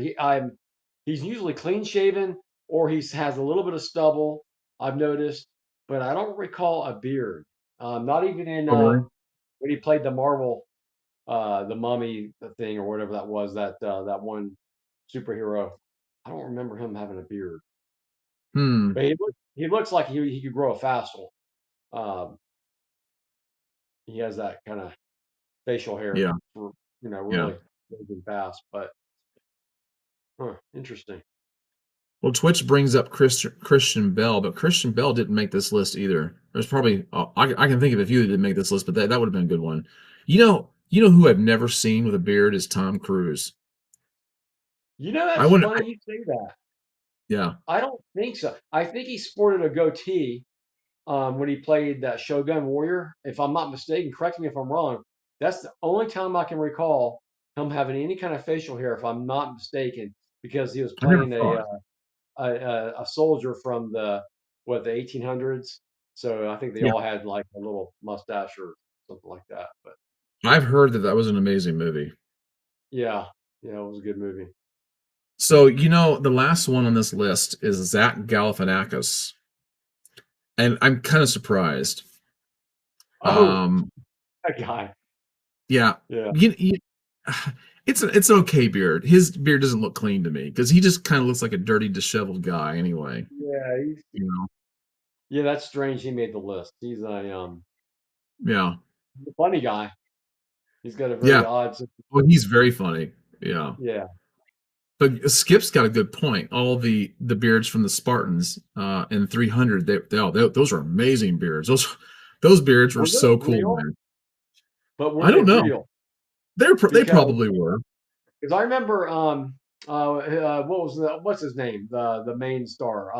He's usually clean shaven or he has a little bit of stubble. I've noticed, but I don't recall a beard. Not even in Oh, really? when he played the Marvel, the Mummy thing or whatever that was, that one superhero. I don't remember him having a beard, Hmm. but he looks like he could grow a facile. Um, he has that kind of facial hair Yeah. for Yeah. really moving fast. But interesting. Well, Twitch brings up Christian Bell, but Christian Bell didn't make this list either. There's probably I can think of a few that didn't make this list, but that would have been a good one. You know who I've never seen with a beard is Tom Cruise. I That's wouldn't. funny you say that. Yeah, I don't think so. I think he sported a goatee when he played that Shogun Warrior. If I'm not mistaken, correct me if I'm wrong. That's the only time I can recall him having any kind of facial hair, if I'm not mistaken, because he was I never playing saw it. a soldier from the 1800s. So I think they Yeah, all had like a little mustache or something like that. But I've heard that was an amazing movie. yeah, yeah, it was a good movie. So the last one on this list is Zach Galifianakis, and I'm kind of surprised. Oh, Um, that guy. yeah, Yeah, you, it's an okay beard. His beard doesn't look clean to me because he just kind of looks like a dirty, disheveled guy anyway. yeah, You know? yeah. That's strange. He made the list. Yeah, He's a funny guy. He's got a very yeah. odd sense of Well, humor. he's very funny. Yeah, Yeah. but Skip's got a good point. All the beards from the Spartans in 300, those are amazing beards. Those beards were Were so those cool, real? man. But were I they don't know. real? They Because probably were. I remember what's his name? The main star.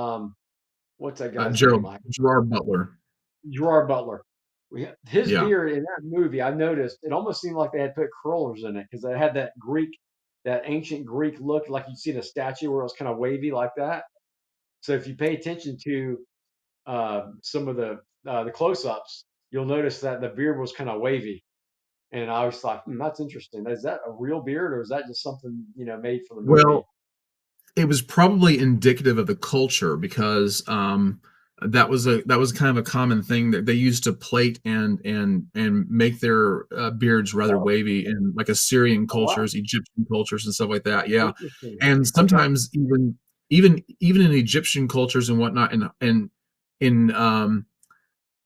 What's that guy's name? Gerard Butler. Gerard Butler. His Yeah, beard in that movie, I noticed it almost seemed like they had put curlers in it because it had that ancient Greek look, like you'd see in a statue where it was kind of wavy like that. So if you pay attention to some of the close-ups, you'll notice that the beard was kind of wavy. And I was thought, that's interesting. Is that a real beard or is that just something made for the movie? well, it was probably indicative of the culture because that was kind of a common thing that they used to plate and make their beards rather Oh, wavy in like Assyrian oh wow, cultures, Egyptian cultures, and stuff like that. Yeah, interesting. and Okay. sometimes even in Egyptian cultures and whatnot, in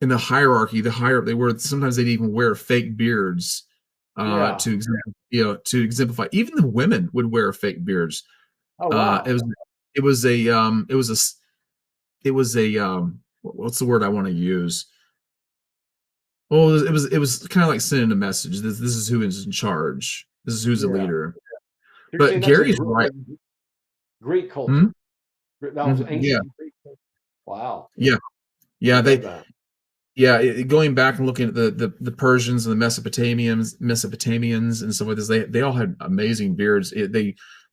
in the hierarchy, they were sometimes they'd even wear fake beards Yeah. to exemplify. Even the women would wear fake beards. Oh Uh, it wow. was it was a it was a what's the word I want to use? Well, it was kind of like sending a message. This is who is in charge. This is who's the Yeah. leader. You're But saying that's a Gary's right. Greek Hmm? culture. That was Yeah, ancient Greek culture. Wow. yeah, yeah. Didn't know that. Going back and looking at the Persians and the Mesopotamians and stuff like this, they all had amazing beards.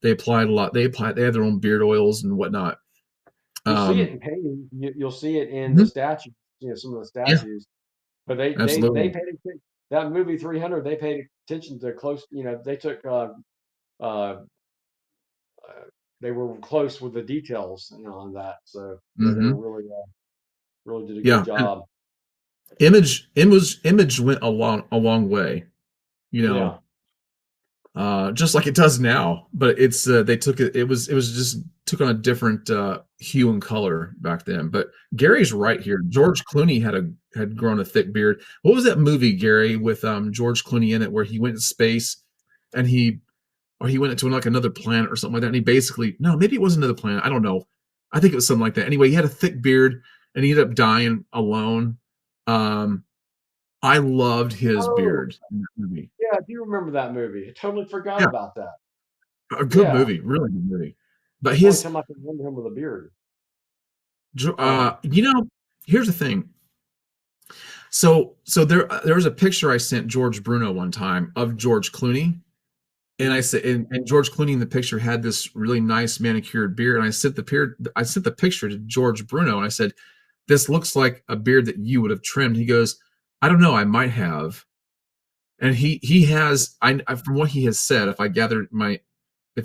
They applied a lot. They had their own beard oils and whatnot. You'll see it in painting. You'll see it in the Mhm. statues. Some of the Yeah, statues. But they absolutely. paid attention. That movie 300. They paid attention to close. They took uh, they were close with the details, on that. So yeah, they were Hmm. really did a good Yeah, and job. image went a long way. You know, Yeah. just like it does now. But it's they took it. It was just took on a different hue and color back then. But Gary's right here. George Clooney had grown a thick beard. What was that movie, Gary, with George Clooney in it, where he went to space and he went to like another planet or something like that, and he basically no, maybe it wasn't another planet. I don't know. I think it was something like that. Anyway, he had a thick beard and he ended up dying alone. Um, I loved his Oh, beard in that movie. yeah. I do remember that movie. I totally forgot Yeah, about that. a good Yeah. movie, really good movie. But Only his, time I can remember him with a beard. uh, you know, here's the thing. So there was a picture I sent George Bruno one time of George Clooney, and I Mhm. said, and George Clooney in the picture had this really nice manicured beard, and I sent the picture to George Bruno, and I said, "This looks like a beard that you would have trimmed." He goes, "I don't know, I might have." And he has, from what he has said, if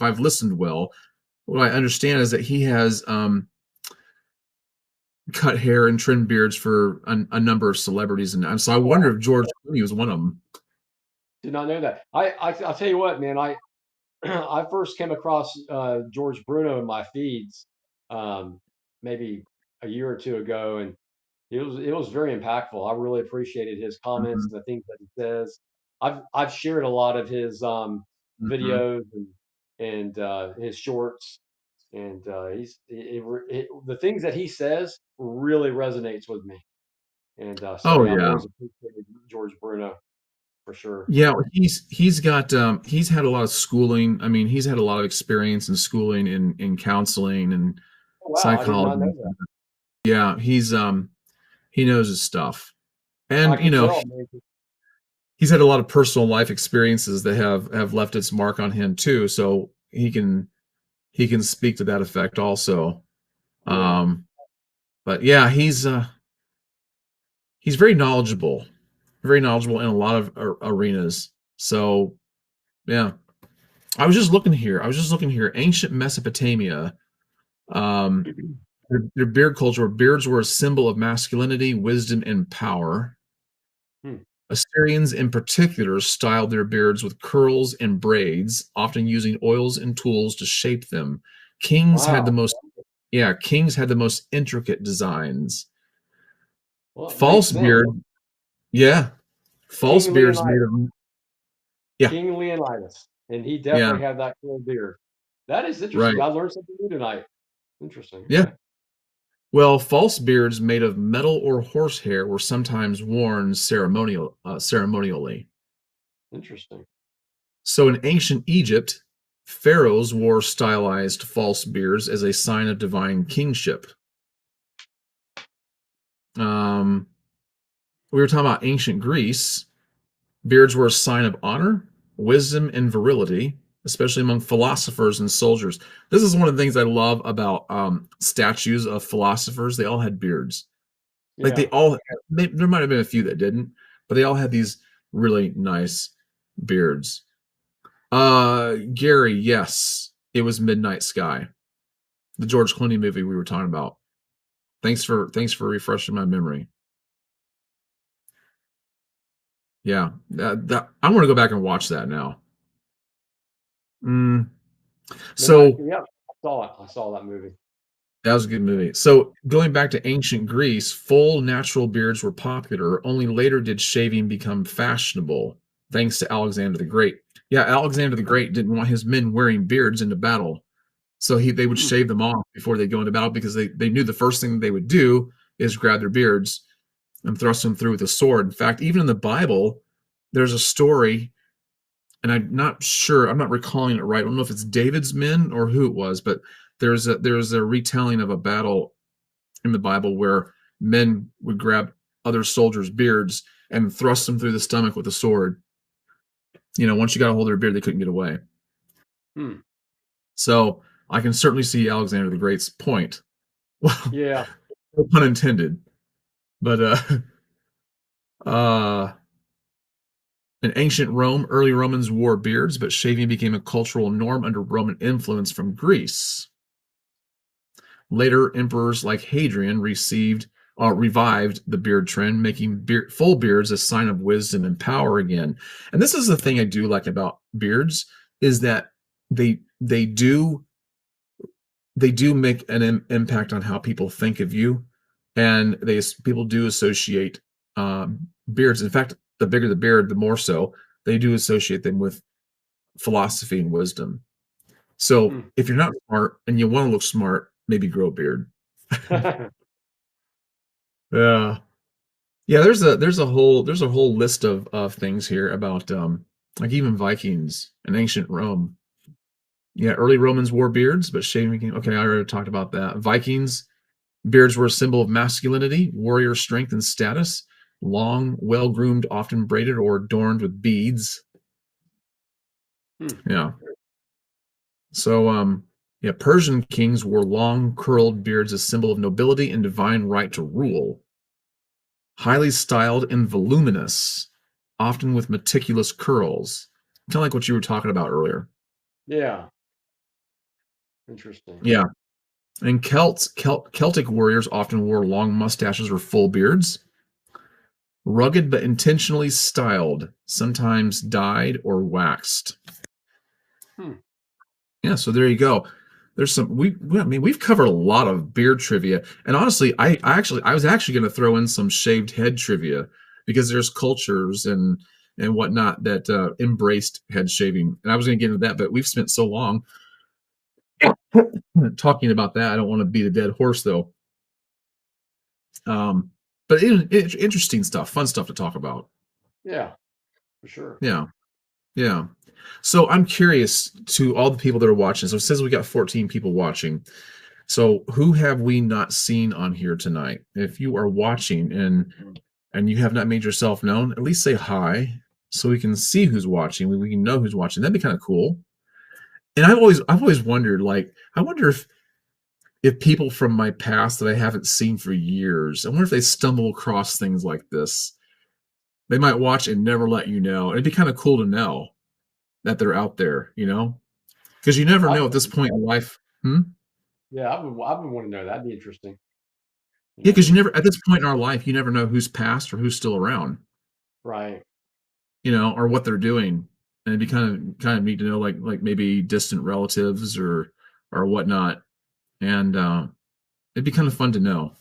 I've listened well, what I understand is that he has cut hair and trimmed beards for a number of celebrities, and so I Oh, wonder if George Clooney was one of them. did not know that. I'll tell you what, man. I first came across George Bruno in my feeds, um, maybe a year or two ago, and it was very impactful. I really appreciated his comments Mhm, and the things that he says. I've shared a lot of his mhm. videos and his shorts, and the things that he says really resonates with me. And Oh so I've yeah, always appreciated George Bruno for sure. yeah. He's had a lot of schooling. I mean, he's had a lot of experience in schooling in counseling and Oh, wow, I did not know psychology. that. Yeah, he knows his stuff, I and can tell, man. he's had a lot of personal life experiences that have left its mark on him too. So he can speak to that effect also. Yeah. Um, but yeah, he's very knowledgeable in a lot of arenas. So yeah, I was just looking here. Ancient Mesopotamia, um, their beard culture, beards were a symbol of masculinity, wisdom, and power. Hmm. Assyrians in particular styled their beards with curls and braids, often using oils and tools to shape them. Kings had the Wow. most Kings had the most intricate designs. Well, it makes False sense. beard, yeah, false King beards made Leonidas. of yeah, King Leonidas. And he yeah, definitely had that cool beard. That is interesting. right. I learned something new tonight. Interesting. Yeah. Okay. Well, false beards made of metal or horsehair were sometimes worn ceremonially. Interesting. So in ancient Egypt, pharaohs wore stylized false beards as a sign of divine kingship. Um, we were talking about ancient Greece. Beards were a sign of honor, wisdom, and virility, especially among philosophers and soldiers. This is one of the things I love about statues of philosophers. They all had beards. Like they Yeah. all, there might have been a few that didn't, but they all had these really nice beards. Gary, yes, it was Midnight Sky, the George Clooney movie we were talking about. Thanks for refreshing my memory. Yeah, I want to go back and watch that now. Mm, Midnight. so Yeah. I saw it. I saw that movie. that was a good movie. So going back to ancient Greece, full natural beards were popular. Only later did shaving become fashionable, thanks to Alexander the Great. Yeah, Alexander the Great didn't want his men wearing beards into battle, so they would Hmm. shave them off before they go into battle because they knew the first thing they would do is grab their beards and thrust them through with a sword. In fact, even in the Bible, there's a story, and I'm not recalling it right. I don't know if it's David's men or who it was, but there's a retelling of a battle in the Bible where men would grab other soldiers' beards and thrust them through the stomach with a sword. Once you got a hold of their beard, they couldn't get away. Hmm. So I can certainly see Alexander the Great's point. Well, Yeah. no pun intended. But uh, in ancient Rome, early Romans wore beards, but shaving became a cultural norm under Roman influence from Greece. Later, emperors like Hadrian revived the beard trend, making full beards a sign of wisdom and power again. And this is the thing I do like about beards is that they they do they do make an impact on how people think of you, and people do associate beards. In fact, the bigger the beard, the more so they do associate them with philosophy and wisdom. So Hmm. if you're not smart and you want to look smart, maybe grow a beard. Yeah. Yeah, there's a whole list of things here about like even Vikings and ancient Rome. Yeah, early Romans wore beards, but shaving became okay. I already talked about that. Vikings beards were a symbol of masculinity, warrior strength, and status. Long, well groomed, often braided or adorned with beads. Hmm. Yeah. So yeah, Persian kings wore long curled beards, a symbol of nobility and divine right to rule. Highly styled and voluminous, often with meticulous curls. Kind of like what you were talking about earlier. Yeah. Interesting. Yeah. And Celtic warriors often wore long mustaches or full beards. Rugged but intentionally styled, sometimes dyed or waxed. Hmm. Yeah, so there you go. There's some I mean we've covered a lot of beard trivia. And honestly, I was actually going to throw in some shaved head trivia because there's cultures and whatnot that embraced head shaving. And I was going to get into that, but we've spent so long talking about that. I don't want to beat a dead horse though. Um, but interesting stuff, fun stuff to talk about. Yeah, for sure. Yeah. Yeah. So I'm curious to all the people that are watching. So it says we got 14 people watching. So who have we not seen on here tonight? If you are watching and you have not made yourself known, at least say hi so we can see who's watching. We can know who's watching. That'd be kind of cool. And I've always wondered, like, I wonder if people from my past that I haven't seen for years, I wonder if they stumble across things like this. They might watch and never let you know. It'd be kind of cool to know that they're out there, because you never I know at this point in life. Hmm? Yeah, I would want to know. That'd be interesting to Yeah, know because you who. never at this point in our life, you never know who's passed or who's still around, Right. or what they're doing. And it'd be kind of neat to know, like maybe distant relatives or whatnot. And it'd be kind of fun to know.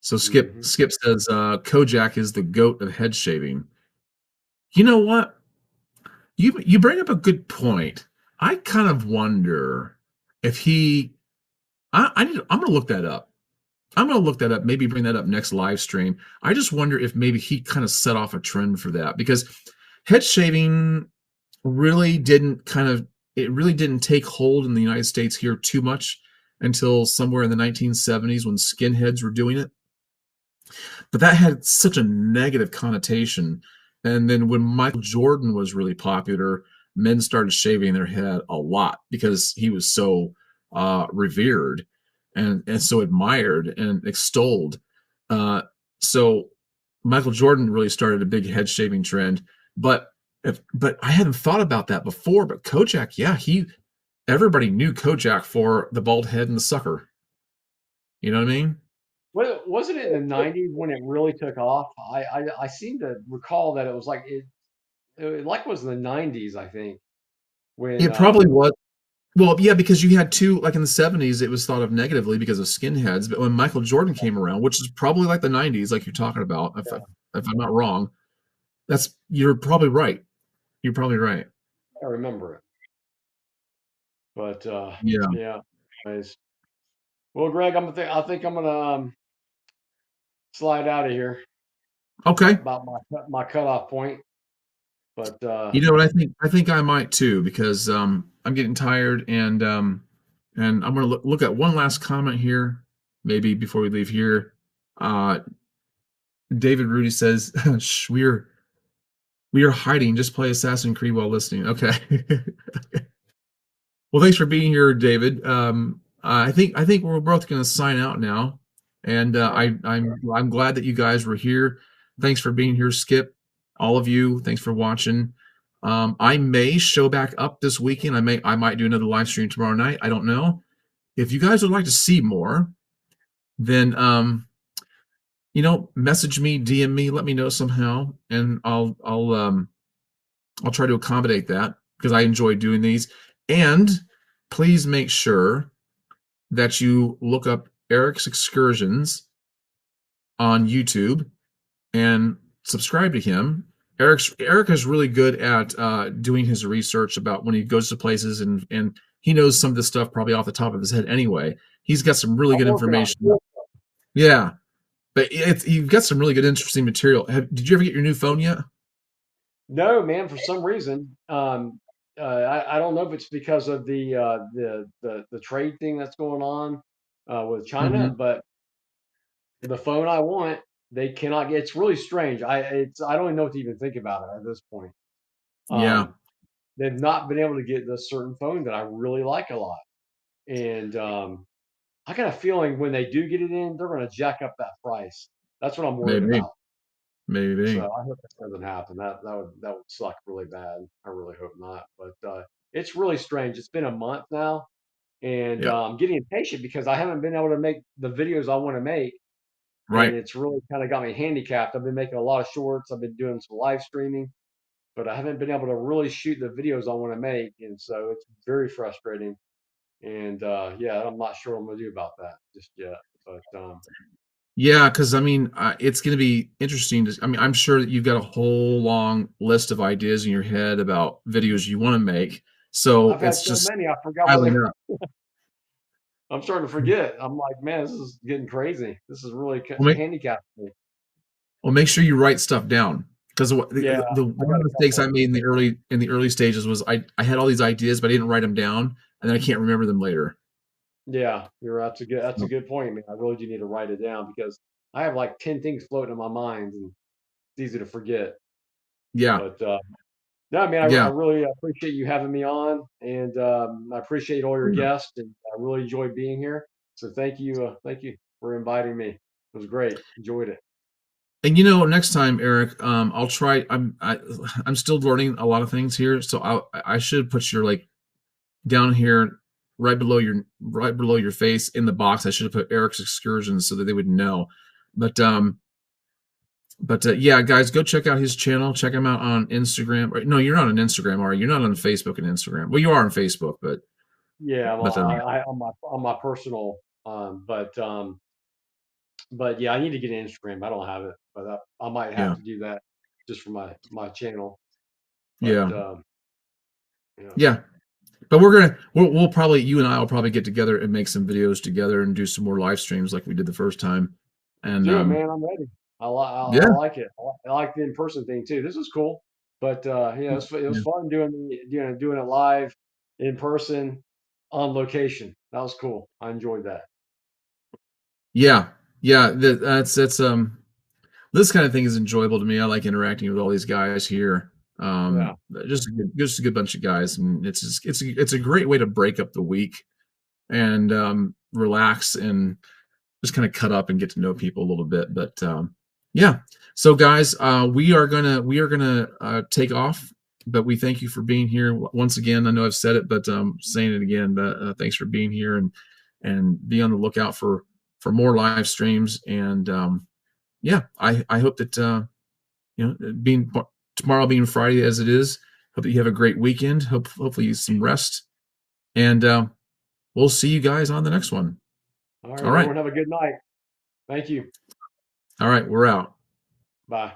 So Skip Hmm. Skip says Kojak is the goat of head shaving. You know what? You bring up a good point. I kind of wonder if he. I'm gonna look that up. I'm going to look that up, maybe bring that up next live stream. I just wonder if maybe he kind of set off a trend for that because head shaving really didn't take hold in the United States here too much until somewhere in the 1970s when skinheads were doing it. But that had such a negative connotation. And then when Michael Jordan was really popular, men started shaving their head a lot because he was so revered and so admired and extolled. Uh, so Michael Jordan really started a big head shaving trend. But I hadn't thought about that before. But Kojak, yeah, everybody knew Kojak for the bald head and the sucker. You know what I mean? Wasn't it in the '90s when it really took off? I seem to recall that it was like it like was the '90s, I think, when It probably was. Well, yeah, because you had two, like in the 70s, it was thought of negatively because of skinheads. But when Michael Jordan came around, which is probably like the 90s, like you're talking about, if I'm not wrong, you're probably right. You're probably right. I remember it. But Yeah. yeah. Anyways. Well, Greg, I think I'm gonna slide out of here. Okay. About my cutoff point. But You know what I think I might too because I'm getting tired and I'm gonna look at one last comment here, maybe before we leave here. Uh, David Rudy says, "Shh, we are hiding. Just play Assassin's Creed while listening." Okay. Well, thanks for being here, David. I think we're both going to sign out now, and All right. I'm glad that you guys were here. Thanks for being here, Skip. All of you, thanks for watching. I may show back up this weekend. I might do another live stream tomorrow night. I don't know. If you guys would like to see more, then message me, DM me, let me know somehow, and I'll try to accommodate that because I enjoy doing these. And please make sure that you look up Eric's Excursions on YouTube and subscribe to him. Eric is really good at doing his research about when he goes to places, and he knows some of this stuff probably off the top of his head anyway. He's got some really I'm good working on information. it. Yeah, but you've got some really good, interesting material. Did you ever get your new phone yet? No, man, for some reason, I don't know if it's because of the trade thing that's going on with China, Mm-hmm. but the phone I want, they cannot get. It's really strange. I don't even know what to even think about it at this point. Yeah, Um, they've not been able to get this certain phone that I really like a lot, and I got a feeling when they do get it in, they're going to jack up that price. That's what I'm worried maybe, about. So maybe. I hope that doesn't happen. That would suck really bad. I really hope not. But it's really strange. It's been a month now, and Yeah, I'm getting impatient because I haven't been able to make the videos I want to make, and right. it's really kind of got me handicapped. I've been making a lot of shorts. I've been doing some live streaming, but I haven't been able to really shoot the videos I want to make, and so it's very frustrating. And yeah, I'm not sure what I'm gonna do about that just yet. But Yeah, because I mean, it's going to be interesting. I mean, I'm sure that you've got a whole long list of ideas in your head about videos you want to make. So I've had it's so just many, I forgot what piling they. up. I'm starting to forget. I'm like, man, this is getting crazy. This is really Well, make, handicapping me. well, make sure you write stuff down because Yeah, the I one got of a the mistakes couple I of made them. in the early stages was I had all these ideas, but I didn't write them down, and then I can't remember them later. Yeah, that's a So, good point, man. I really do need to write it down because I have like 10 things floating in my mind and it's easy to forget. yeah, But no, man, I yeah, really appreciate you having me on, and I appreciate all your yeah. guests, and I really enjoyed being here. So thank you for inviting me. It was great. Enjoyed it. And next time, Eric, I'll try. I'm still learning a lot of things here, so I should put your like down here right below your face in the box. I should have put Eric's Excursions so that they would know. But yeah, guys, go check out his channel. Check him out on Instagram. No, you're not on Instagram, are you? You're not on Facebook and Instagram. Well, you are on Facebook, but Yeah, but on my personal, but yeah, I need to get an Instagram. I don't have it, but I might have yeah, to do that just for my channel. But yeah, yeah, yeah. But we'll probably you and I will probably get together and make some videos together and do some more live streams like we did the first time. let's And do it, man. I'm ready. I yeah, like it. I like the in person thing too. This is cool. But yeah, it was yeah, fun doing it live in person on location. That was cool. I enjoyed that. yeah, yeah. That's this kind of thing is enjoyable to me. I like interacting with all these guys here. Yeah. Just a good bunch of guys, and it's a great way to break up the week and relax and just kind of cut up and get to know people a little bit. But yeah, so guys, we are gonna take off. But we thank you for being here once again. I know I've said it, but saying it again. But thanks for being here and be on the lookout for more live streams. And yeah, I hope that being tomorrow being Friday as it is, hope that you have a great weekend. Hopefully you some rest, and we'll see you guys on the next one. All right, All right, everyone, have a good night. Thank you. all right, we're out. Bye.